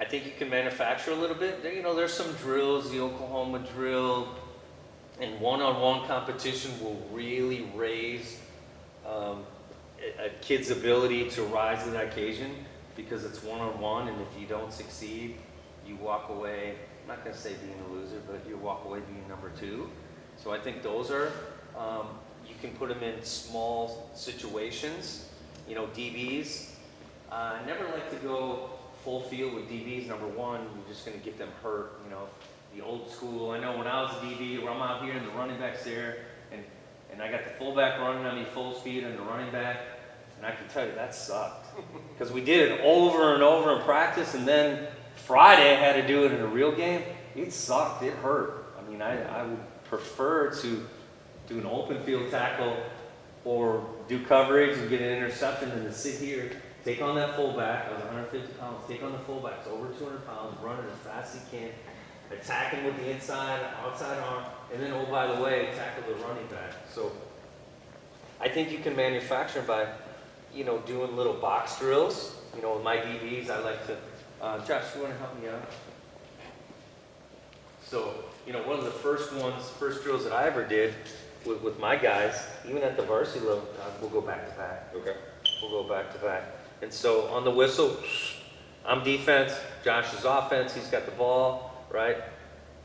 I think you can manufacture a little bit. There's some drills, the Oklahoma drill, and one-on-one competition will really raise a kid's ability to rise to that occasion, because it's one-on-one, and if you don't succeed, you walk away, I'm not going to say being a loser, but you walk away being number 2. So I think those are, you can put them in small situations. DBs, I never like to go full field with DBs. Number one, you're just going to get them hurt. The old school, I know when I was a DB, where I'm out here and the running back's there, and I got the fullback running on me full speed and the running back, and I can tell you that sucked. Because we did it over and over in practice, and then Friday I had to do it in a real game. It sucked, it hurt. I would prefer to do an open field tackle or do coverage and get an interception than to sit here, take on that fullback. I was 150 pounds, take on the fullback, it's over 200 pounds, run it as fast as you can, attack him with the outside arm, and then, oh, by the way, tackle the running back. So I think you can manufacture by, doing little box drills. With my DBs, I like to, Josh, you want to help me out? So, one of the first drills that I ever did with my guys, even at the varsity level, we'll go back to back. Okay. We'll go back to back. And so on the whistle, I'm defense, Josh is offense, he's got the ball, right?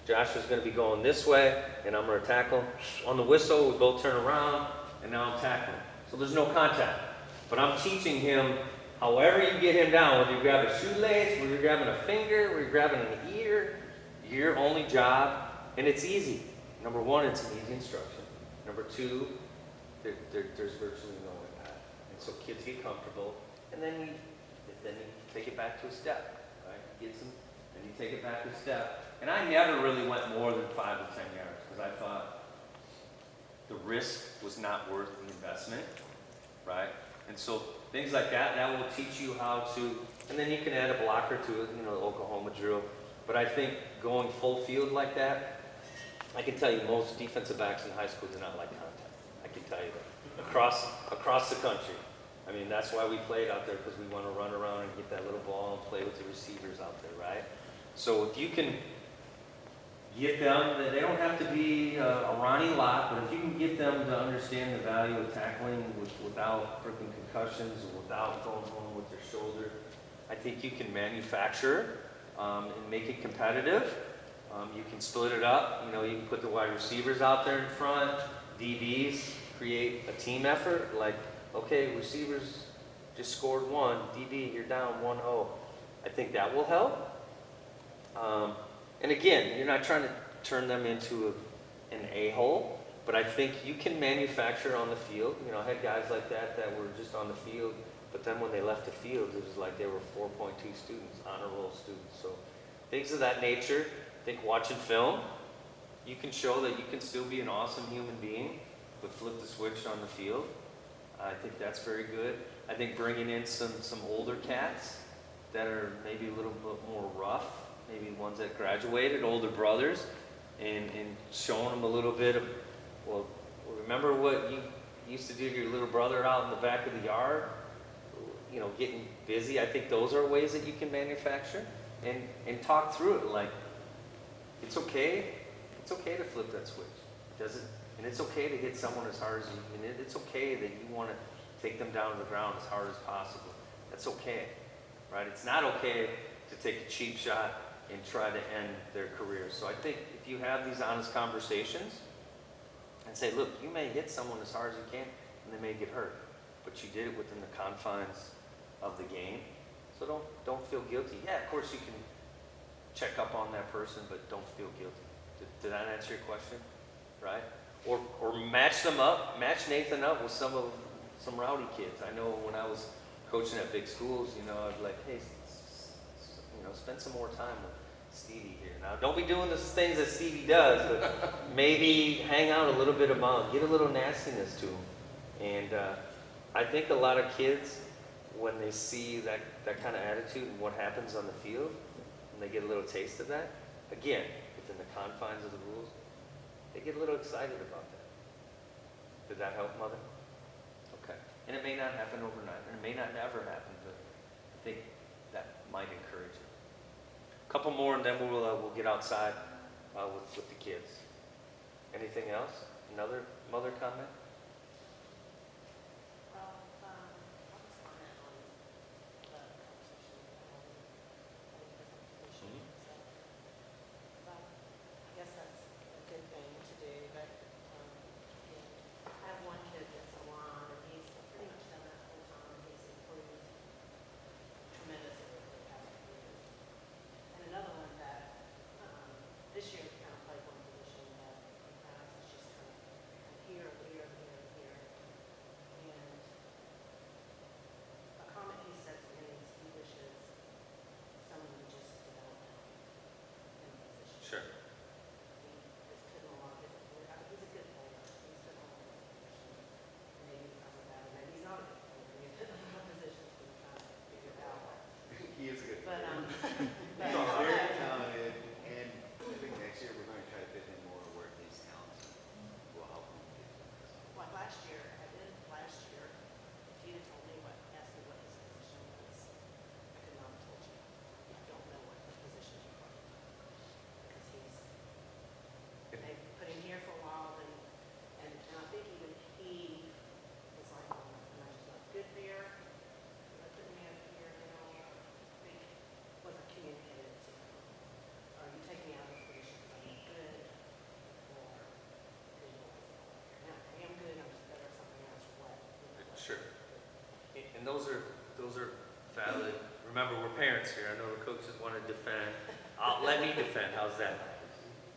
Josh is going to be going this way, and I'm going to tackle. On the whistle, we both turn around, and now I'm tackling. So there's no contact. But I'm teaching him, however you get him down, whether you grab a shoelace, whether you're grabbing a finger, whether you're grabbing an ear, your only job, and it's easy. Number one, it's an easy instruction. Number two, there's virtually no impact. And so kids get comfortable, and then you take it back to a step, right? You get some, then you take it back to a step. And I never really went more than 5 to 10 yards, because I thought the risk was not worth the investment, right? And so things like that will teach you how to, and then you can add a blocker to it, the Oklahoma drill. But I think going full field like that, I can tell you most defensive backs in high school do not like contact. I can tell you that. Across the country. That's why we played out there, because we want to run around and get that little ball and play with the receivers out there, right? So if you can get them, they don't have to be a Ronnie Lott, but if you can get them to understand the value of tackling without freaking concussions, or without going home with their shoulder, I think you can manufacture and make it competitive. You can split it up. You know, you can put the wide receivers out there in front, DBs, create a team effort. Like, okay, receivers just scored one, DB, you're down 1-0. I think that will help. And again, you're not trying to turn them into an a-hole, but I think you can manufacture on the field. You know, I had guys like that were just on the field, but then when they left the field, it was like they were 4.2 students, honor roll students. So things of that nature. I think watching film, you can show that you can still be an awesome human being, but flip the switch on the field. I think that's very good. I think bringing in some older cats that are maybe a little bit more rough, maybe ones that graduated, older brothers, and showing them a little bit of, well, remember what you used to do to your little brother out in the back of the yard? You know, getting busy. I think those are ways that you can manufacture and talk through it. Like, it's okay to flip that switch. And it's okay to hit someone as hard as you can. It's okay that you want to take them down to the ground as hard as possible. That's okay, right? It's not okay to take a cheap shot and try to end their career. So I think if you have these honest conversations and say, look, you may hit someone as hard as you can and they may get hurt, but you did it within the confines of the game. So don't feel guilty. Yeah, of course you can check up on that person, but don't feel guilty. Did that answer your question? Right? Or match them up, match Nathan up with some rowdy kids. I know when I was coaching at big schools, you know, I'd be like, hey, you know, spend some more time with Stevie here. Now, don't be doing the things that Stevie does, but maybe hang out a little bit about, get a little nastiness to him. And I think a lot of kids, when they see that kind of attitude and what happens on the field, and they get a little taste of that, again, within the confines of the rules, they get a little excited about that. Did that help, Mother? Okay. And it may not happen overnight, and it may not never happen, but I think that might encourage it. A couple more, and then we'll get outside with the kids. Anything else? Another Mother comment? Well, I'll just comment on the conversation with different positions. So, I guess that's a good thing to do, but, yeah, I have one kid that's a line, and he's pretty much done that full time. He's improved tremendously over the past few years. And another one that, this year kind of played one position that in the past is just kind of here, here, here, here. And a comment he said to me is he wishes someone would just develop him in a position. Sure. He has put in a lot of different, I mean, he's a good player. He's put in a lot of different positions. Maybe he's not bad, maybe he's not a good player. He's put in a lot of positions and trying to figure it out. He is a good. But, He's very talented, and I think next year we're going to try to fit him more where his talents will help him get to the next level. like last year, if you'd have told me asked me what his position was, I could not have told you. I don't know what the position he was. Because they put him here for a while, and I think even he was like, oh, am I just not good there? They put me over here, you know, I think it wasn't communicated to him. Are you taking me out of this position because I'm not good? Or because you want to say, now, I am good, I'm just better at something else, or what? You know, what? Sure. And those are valid. Remember, we're parents here. I know the coaches want to defend. Let me defend. How's that?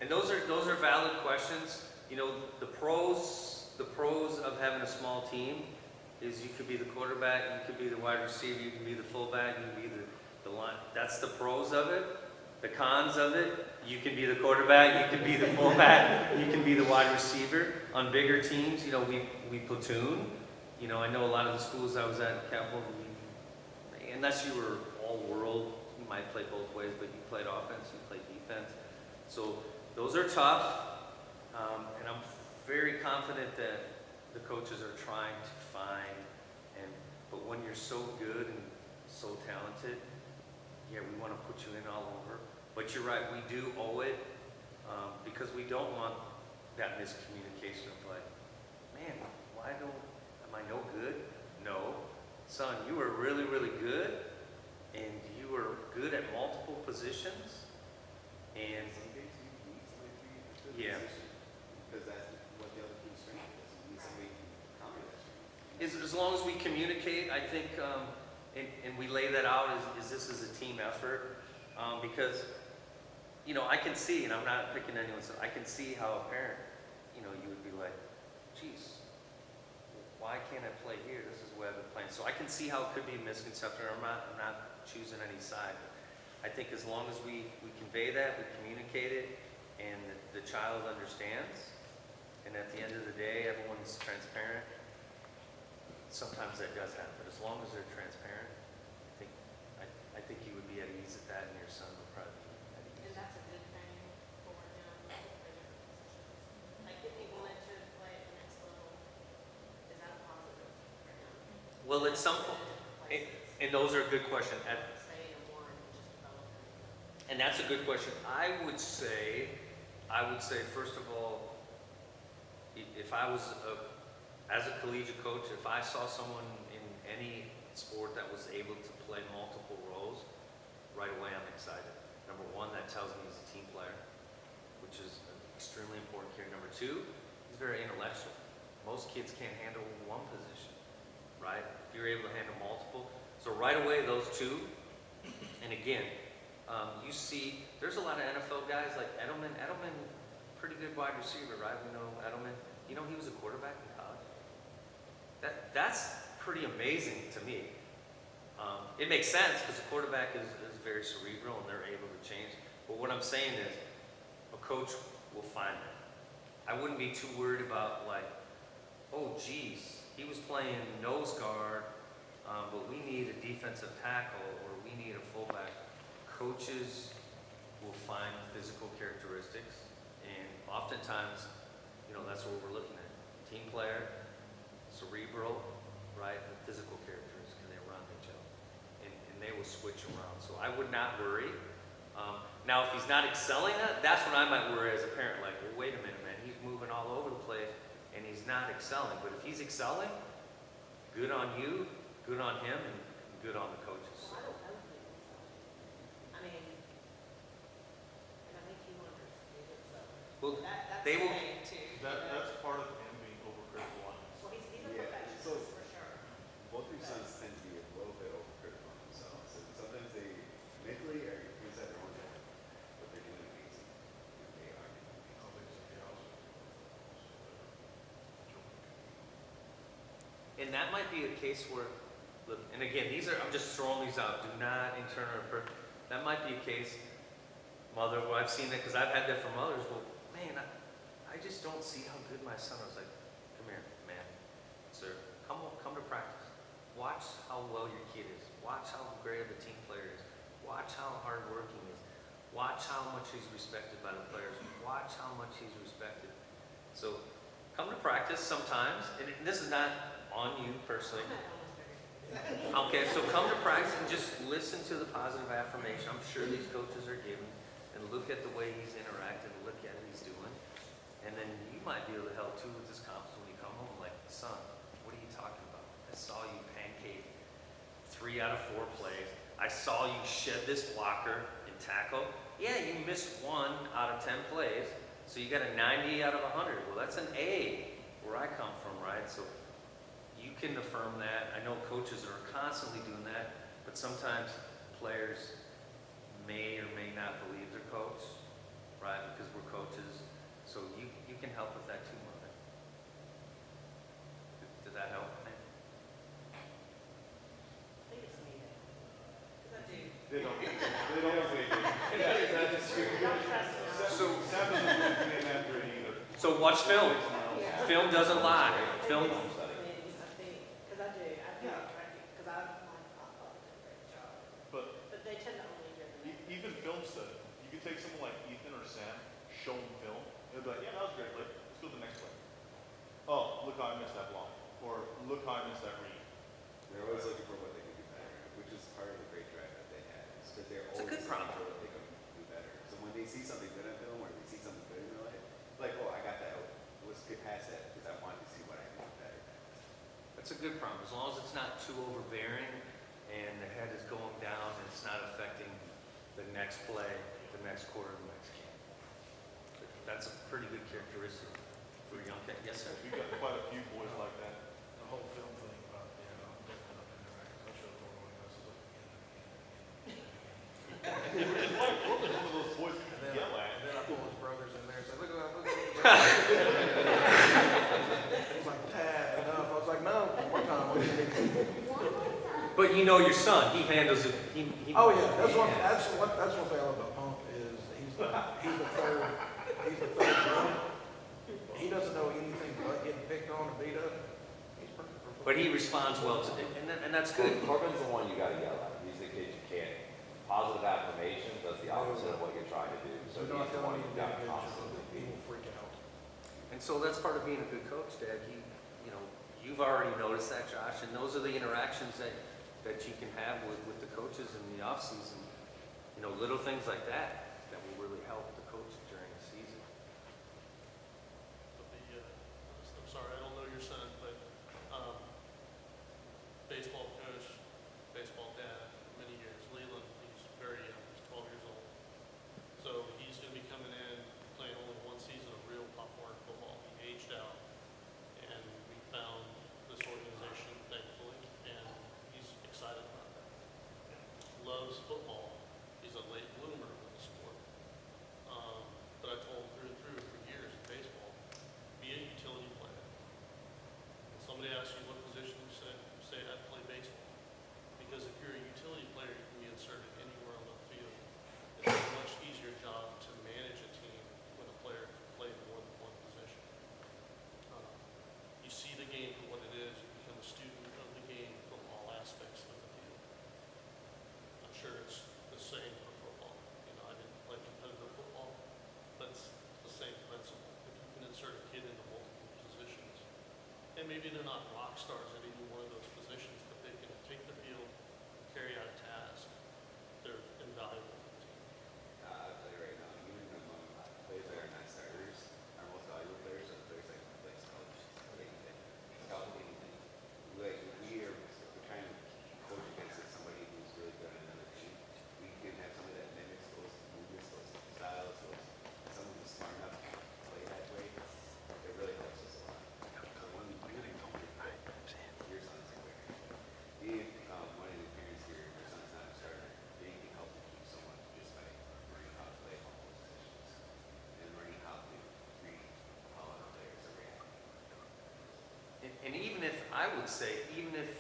And those are valid questions. You know, the pros of having a small team is you could be the quarterback, you could be the wide receiver, you can be the fullback, you can be the line. That's the pros of it. The cons of it, you can be the quarterback, you can be the fullback, you can be the wide receiver. On bigger teams, you know, we platoon. You know, I know a lot of the schools I was at, Capital, unless you were all world, you might play both ways, but you played offense, you played defense. So those are tough, and I'm very confident that the coaches are trying to find, but when you're so good and so talented, yeah, we want to put you in all over. But you're right, we do owe it because we don't want that miscommunication of like, man, am I no good? No. Son, you were really, really good, and you were good at multiple positions, and Some days you need somebody to be in a Yeah. position, because that's what the other team's strength is. You need somebody who can counter that strength. as long as we communicate, I think, and we lay that out as this is a team effort, because, you know, I can see, and I'm not picking anyone, so I can see how a parent, you know, you would be like, geez, why can't I play here? This is where I've been playing. So I can see how it could be a misconception. I'm not choosing any side. I think as long as we convey that, we communicate it, and the child understands, and at the end of the day, everyone's transparent. Sometimes that does happen, but as long as they're transparent, I think you would be at ease at that, and your son would probably be at And ease. that's a good thing for him, for different positions. Like if he wanted to play at the next level, is that a positive for him? Well, at some point, and those are a good question. Stay in one and just develop him. And that's a good question. I would say, first of all, if I was as a collegiate coach, if I saw someone in any sport that was able to play multiple roles, right away I'm excited. Number one, that tells me he's a team player, which is extremely important here. Number two, he's very intellectual. Most kids can't handle one position, right? If you're able to handle multiple. So right away, those two, and again, you see, there's a lot of NFL guys like Edelman. Edelman, pretty good wide receiver, right? We know Edelman. You know, he was a quarterback in college. That's pretty amazing to me. It makes sense because the quarterback is very cerebral and they're able to change. But what I'm saying is, a coach will find it. I wouldn't be too worried about like, oh geez, he was playing nose guard, but we need a defensive tackle or we need a fullback. Coaches will find physical characteristics, and oftentimes, you know, that's what we're looking at. Team player, cerebral, right, and physical characteristics. Can they run, they jump? And they will switch around. So I would not worry. Now, if he's not excelling at, that's when I might worry as a parent, like, well, wait a minute, man, he's moving all over the place, and he's not excelling. But if he's excelling, good on you, good on him, and good on the coaches. Well, I don't know if he was, I mean, and I think he understood, so. Well, That's they will. the thing too. That's part of him being overcritical on himself. Well, he's a Yeah, perfectionist so- for sure. Both your sons tend to be a little bit overcritical on themselves, and sometimes they mentally are inside their own head, but they're doing amazing. They are doing amazing. And that might be a case where, look, and again, I'm just throwing these out. Do not interpret. That might be a case, mother, where I've seen that because I've had that from others. Well, man, I just don't see how good my son is. Like, come here, man, sir, come to practice. Watch how well your kid is. Watch how great of a team player is. Watch how hardworking he is. Watch how much he's respected by the players. Watch how much he's respected. So, come to practice sometimes, and this is not on you personally. I'm not almost very. Okay, so come to practice and just listen to the positive affirmation I'm sure these coaches are giving, and look at the way he's interacting, look at what he's doing. And then you might be able to help too with this confidence when you come home, like, son, what are you talking about? I saw you pancake 3 out of 4 plays. I saw you shed this blocker and tackle. Yeah, you missed 1 out of 10 plays, so you got a 90 out of 100. Well, that's an A where I come from, right? So you can affirm that. I know coaches are constantly doing that, but sometimes players may or may not believe their coach, right? Because we're coaches. So you can help with that too, Mother. Did that help? I think it's me. Because I do. They don't say it. Don't trust him. So, Sam doesn't believe me in that grade either. so watch film. Yeah. Film doesn't lie. Film. I think, because I do, because I, my papa did a great job. But But they tend to only hear the negative. even film study, you could take someone like Ethan or Sam, show them film, and they'll be like, yeah, that was great. Like, let's go to the next play. Oh, look how I missed that block. Or look how I missed that read. They're always looking for what they can do better, which is part of the great drive that they have. Is because they're It's a always good looking problem. for what they can do better. So when they see something good on film, or they see something That's a good problem, as long as it's not too overbearing and the head is going down and it's not affecting the next play, the next quarter, the next game. That's a pretty good characteristic for a young kid. Yes, sir? We've got quite a few boys like that. The whole film thing about, different up in there, I showed everyone else is like, it's like one of those boys you can yell at. And then I pull his brothers in there and say, look at that. He's like, Dad, enough. I was like, no, one time. But you know your son, he handles it. Oh yeah, that's one thing I love about Pump is he's the third drum. He doesn't know anything but getting picked on and beat up. He's perfect for football. But he responds well to it, and that's good. Corbin's the one you gotta yell at. He's the kid you can't. Positive affirmation does the opposite of what you're trying to do. So Do not he's the tell one him you to do a gotta good job. constantly He will freak out. And so that's part of being a good coach, Dad. You've already noticed that, Josh, and those are the interactions that you can have with the coaches in the off season. Little things like that will really help the coach during the season. I'm sorry, I don't know your son, but baseball coach, baseball dad, for many years. Leland, he's very young, he's 12 years old. So he's going to be coming in, playing only one season of real Pop Warner football. He aged out, and we found this organization, thankfully, and he's excited about that. Loves football. He's a late bloomer with the sport. But I told him through and through for years in baseball, be a utility player. When somebody asks you what position, you say I play baseball. Because if you're a utility player, you can be inserted anywhere on the field. It's a much easier job to manage a team when a player can play more than one position. You see the game for what it is. You become a student of the game from all aspects of the field. I'm sure it's the same for football. I didn't play competitive football, but it's the same principle. If you can insert a kid into multiple positions, and maybe they're not rock stars at either one of those positions, but they can take the field, carry out a task, they're invaluable to the team. I'll tell you right now, even among players that are not starters, our most valuable players are players like college. Scout anything. We're trying to coach against somebody who's really good at another team. We can have somebody that mimics those movements, those styles, someone who's smart enough to play that way. It really helps us a lot. So when your son's a player. One of the parents here, your son's not a starter. They can help to keep someone just by learning how to play all those positions and learning how to read how other players are reacting. And even if, I would say, even if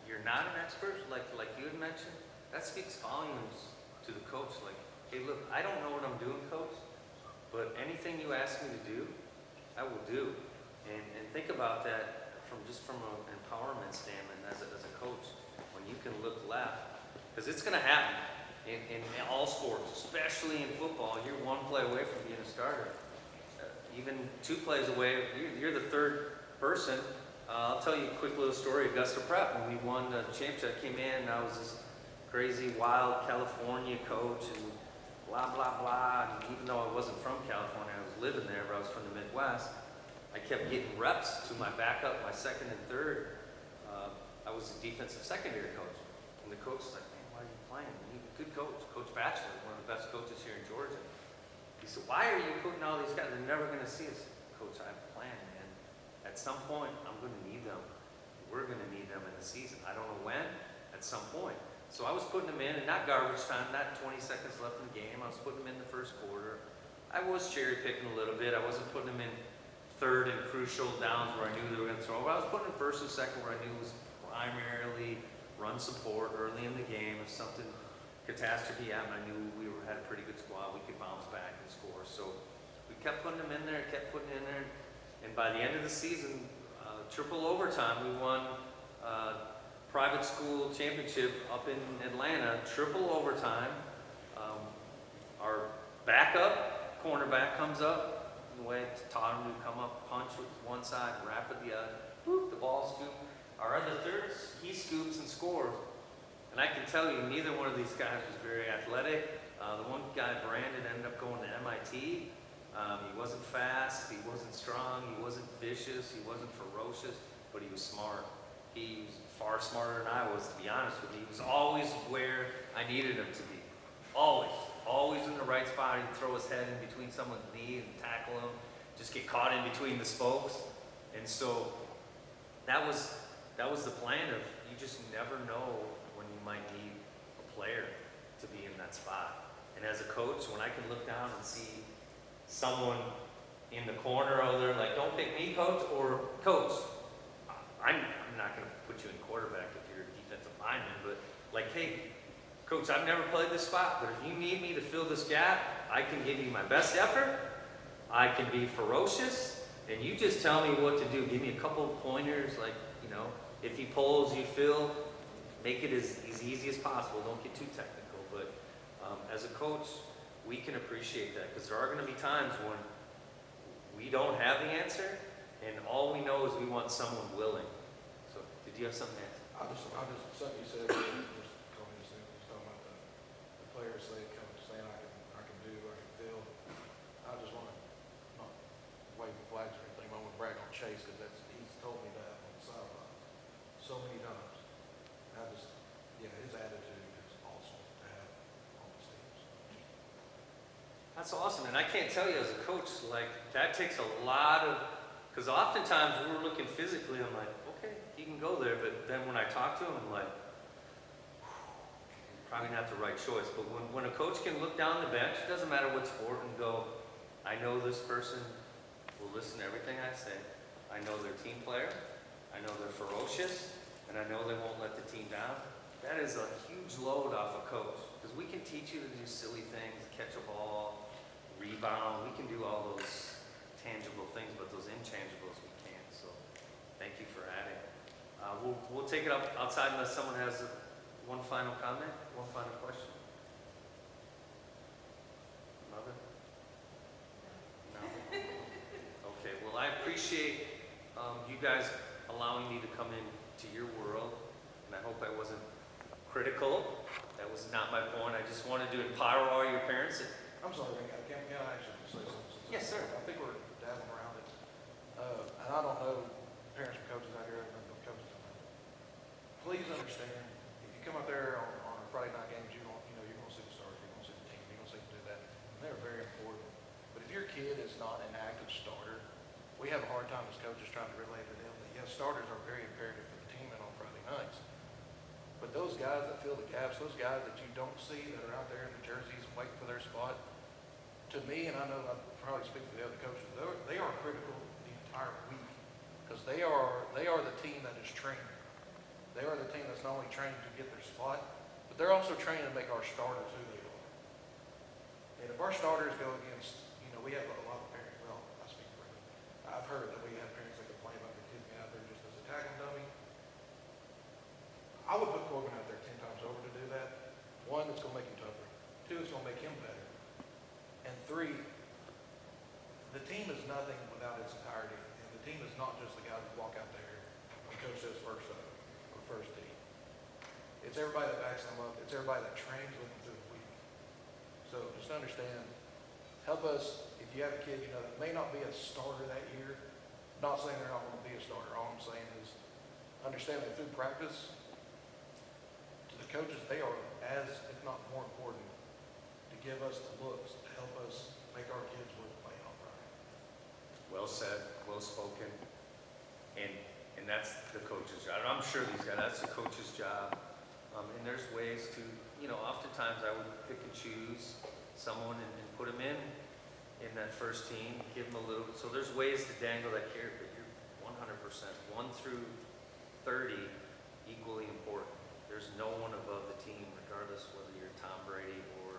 you're not an expert, like you had mentioned, that speaks volumes to the coach. Like, hey, look, I don't know what I'm doing, coach, but anything you ask me to do, I will do. And think about that from an empowerment standpoint as a coach, when you can look left, because it's going to happen in all sports, especially in football. You're one play away from being a starter. Even 2 plays away, you're the third person. I'll tell you a quick little story. Augusta Prep, when we won the championship, I came in and I was this crazy, wild California coach and blah, blah, blah. And even though I wasn't from California, I was living there, but I was from the Midwest. I kept getting reps to my backup, my second and third. I was a defensive secondary coach. And the coach was like, man, why are you playing? He's a good coach. Coach Batchelor, one of the best coaches here in Georgia. He said, why are you putting all these guys? They're never going to see us. Coach, I have a plan, man. At some point, I'm going to need them. We're going to need them in the season. I don't know when, at some point. So I was putting them in, and not garbage time, not 20 seconds left in the game. I was putting them in the first quarter. I was cherry picking a little bit. I wasn't putting them in third and crucial downs where I knew they were going to throw. But I was putting them first and second where I knew was primarily run support early in the game. If something catastrophe happened, I knew we had a pretty good squad. We could bounce back and score. So we kept putting them in there, kept putting in there. And by the end of the season, triple overtime, we won private school championship up in Atlanta, triple overtime. Our backup cornerback comes up. The way taught him to come up, punch with one side, wrap with the other. Whoop, the ball scoop. Our other third, he scoops and scores. And I can tell you, neither one of these guys was very athletic. The one guy, Brandon, ended up going to MIT. He wasn't fast, he wasn't strong, he wasn't vicious, he wasn't ferocious, but he was smart. He was far smarter than I was, to be honest with you. He was always where I needed him to be. Always in the right spot. He'd throw his head in between someone's knees and tackle him, just get caught in between the spokes. And so that was the plan of, you just never know when you might need a player to be in that spot. And as a coach, when I can look down and see someone in the corner over there, like, don't pick me, coach, or coach, I'm not going to put you in quarterback if you're a defensive lineman, but like, hey, coach, I've never played this spot, but if you need me to fill this gap, I can give you my best effort. I can be ferocious, and you just tell me what to do. Give me a couple pointers, like, you know, if he pulls, you fill. Make it as easy as possible. Don't get too technical. But as a coach, we can appreciate that, because there are going to be times when we don't have the answer, and all we know is we want someone willing. So, did you have something to answer? I just, something you said, just told me this thing, just talking about the players say, coach, saying I can do, I can feel. I just want to, not wave the flags or anything, but I want to brag on Chase, because he's told me that on the sideline so many times. His attitude is awesome to have on the teams. That's awesome, and I can't tell you as a coach, like, that takes a lot of, because oftentimes we're looking physically, I'm like, okay, he can go there, but then when I talk to him, I'm like, probably not the right choice. But when a coach can look down the bench, it doesn't matter what sport, and go, I know this person will listen to everything I say. I know they're a team player. I know they're ferocious, and I know they won't let the team down. That is a huge load off a coach, because we can teach you to do silly things, catch a ball, rebound. We can do all those tangible things, but those intangibles we can't. So thank you for adding. We'll take it up outside unless someone has one final comment, one final question. Another? No? Okay, well, I appreciate you guys allowing me to come into your world, and I hope I wasn't critical. That was not my point. I just wanted to empower all your parents. I'm sorry, can I actually say something? Yes, sir. I think we're dabbling around it. And I don't know parents and coaches out here, I don't know coaches out there. Please understand, if you come out there on a Friday night games, you're going to see the stars, you're going to see the team, you're going to see them do that. And they're very important. But if your kid is not an active starter, we have a hard time as coaches trying to relay to them that, yes, starters are very imperative for the team and on Friday nights. But those guys that fill the gaps, those guys that you don't see that are out there in the jerseys waiting for their spot, to me, and I know I probably speak for the other coaches, they are critical the entire week, because they are the team that is training. They are the team that's not only trained to get their spot, but they're also trained to make our starters who they are. And if our starters go against, we have a lot of parents, well, I speak for them. I've heard that we have parents that complain about their kids being out there just as a tackle dummy. I would put Corbin out there 10 times over to do that. One, it's going to make him tougher. Two, it's going to make him better. And three, the team is nothing without its entirety. And the team is not just the guys who walk out there when coach says first up or first team. It's everybody that backs them up. It's everybody that trains with them through the week. So just understand, help us, if you have a kid, that may not be a starter that year, not saying they're not going to be a starter. All I'm saying is understand that through practice, to the coaches, they are as, if not more important, to give us the looks, to help us make our kids worth playing on Friday. Well said, well spoken, and that's the coach's job. I'm sure these guys, that's the coach's job. And there's ways to, oftentimes I would pick and choose someone and put them in that first team, give them a little. So there's ways to dangle that carrot, but you're 100%, 1 through 30, equally important. There's no one above the team, regardless whether you're Tom Brady or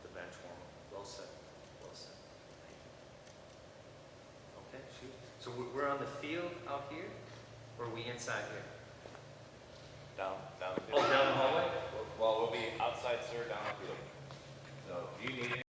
the bench warmer. Well said. Well said. Thank you. Okay, shoot. So we're on the field out here, or are we inside here? Down the Oh, field. down the hallway? Well, we'll be outside, sir, down the field. So if you need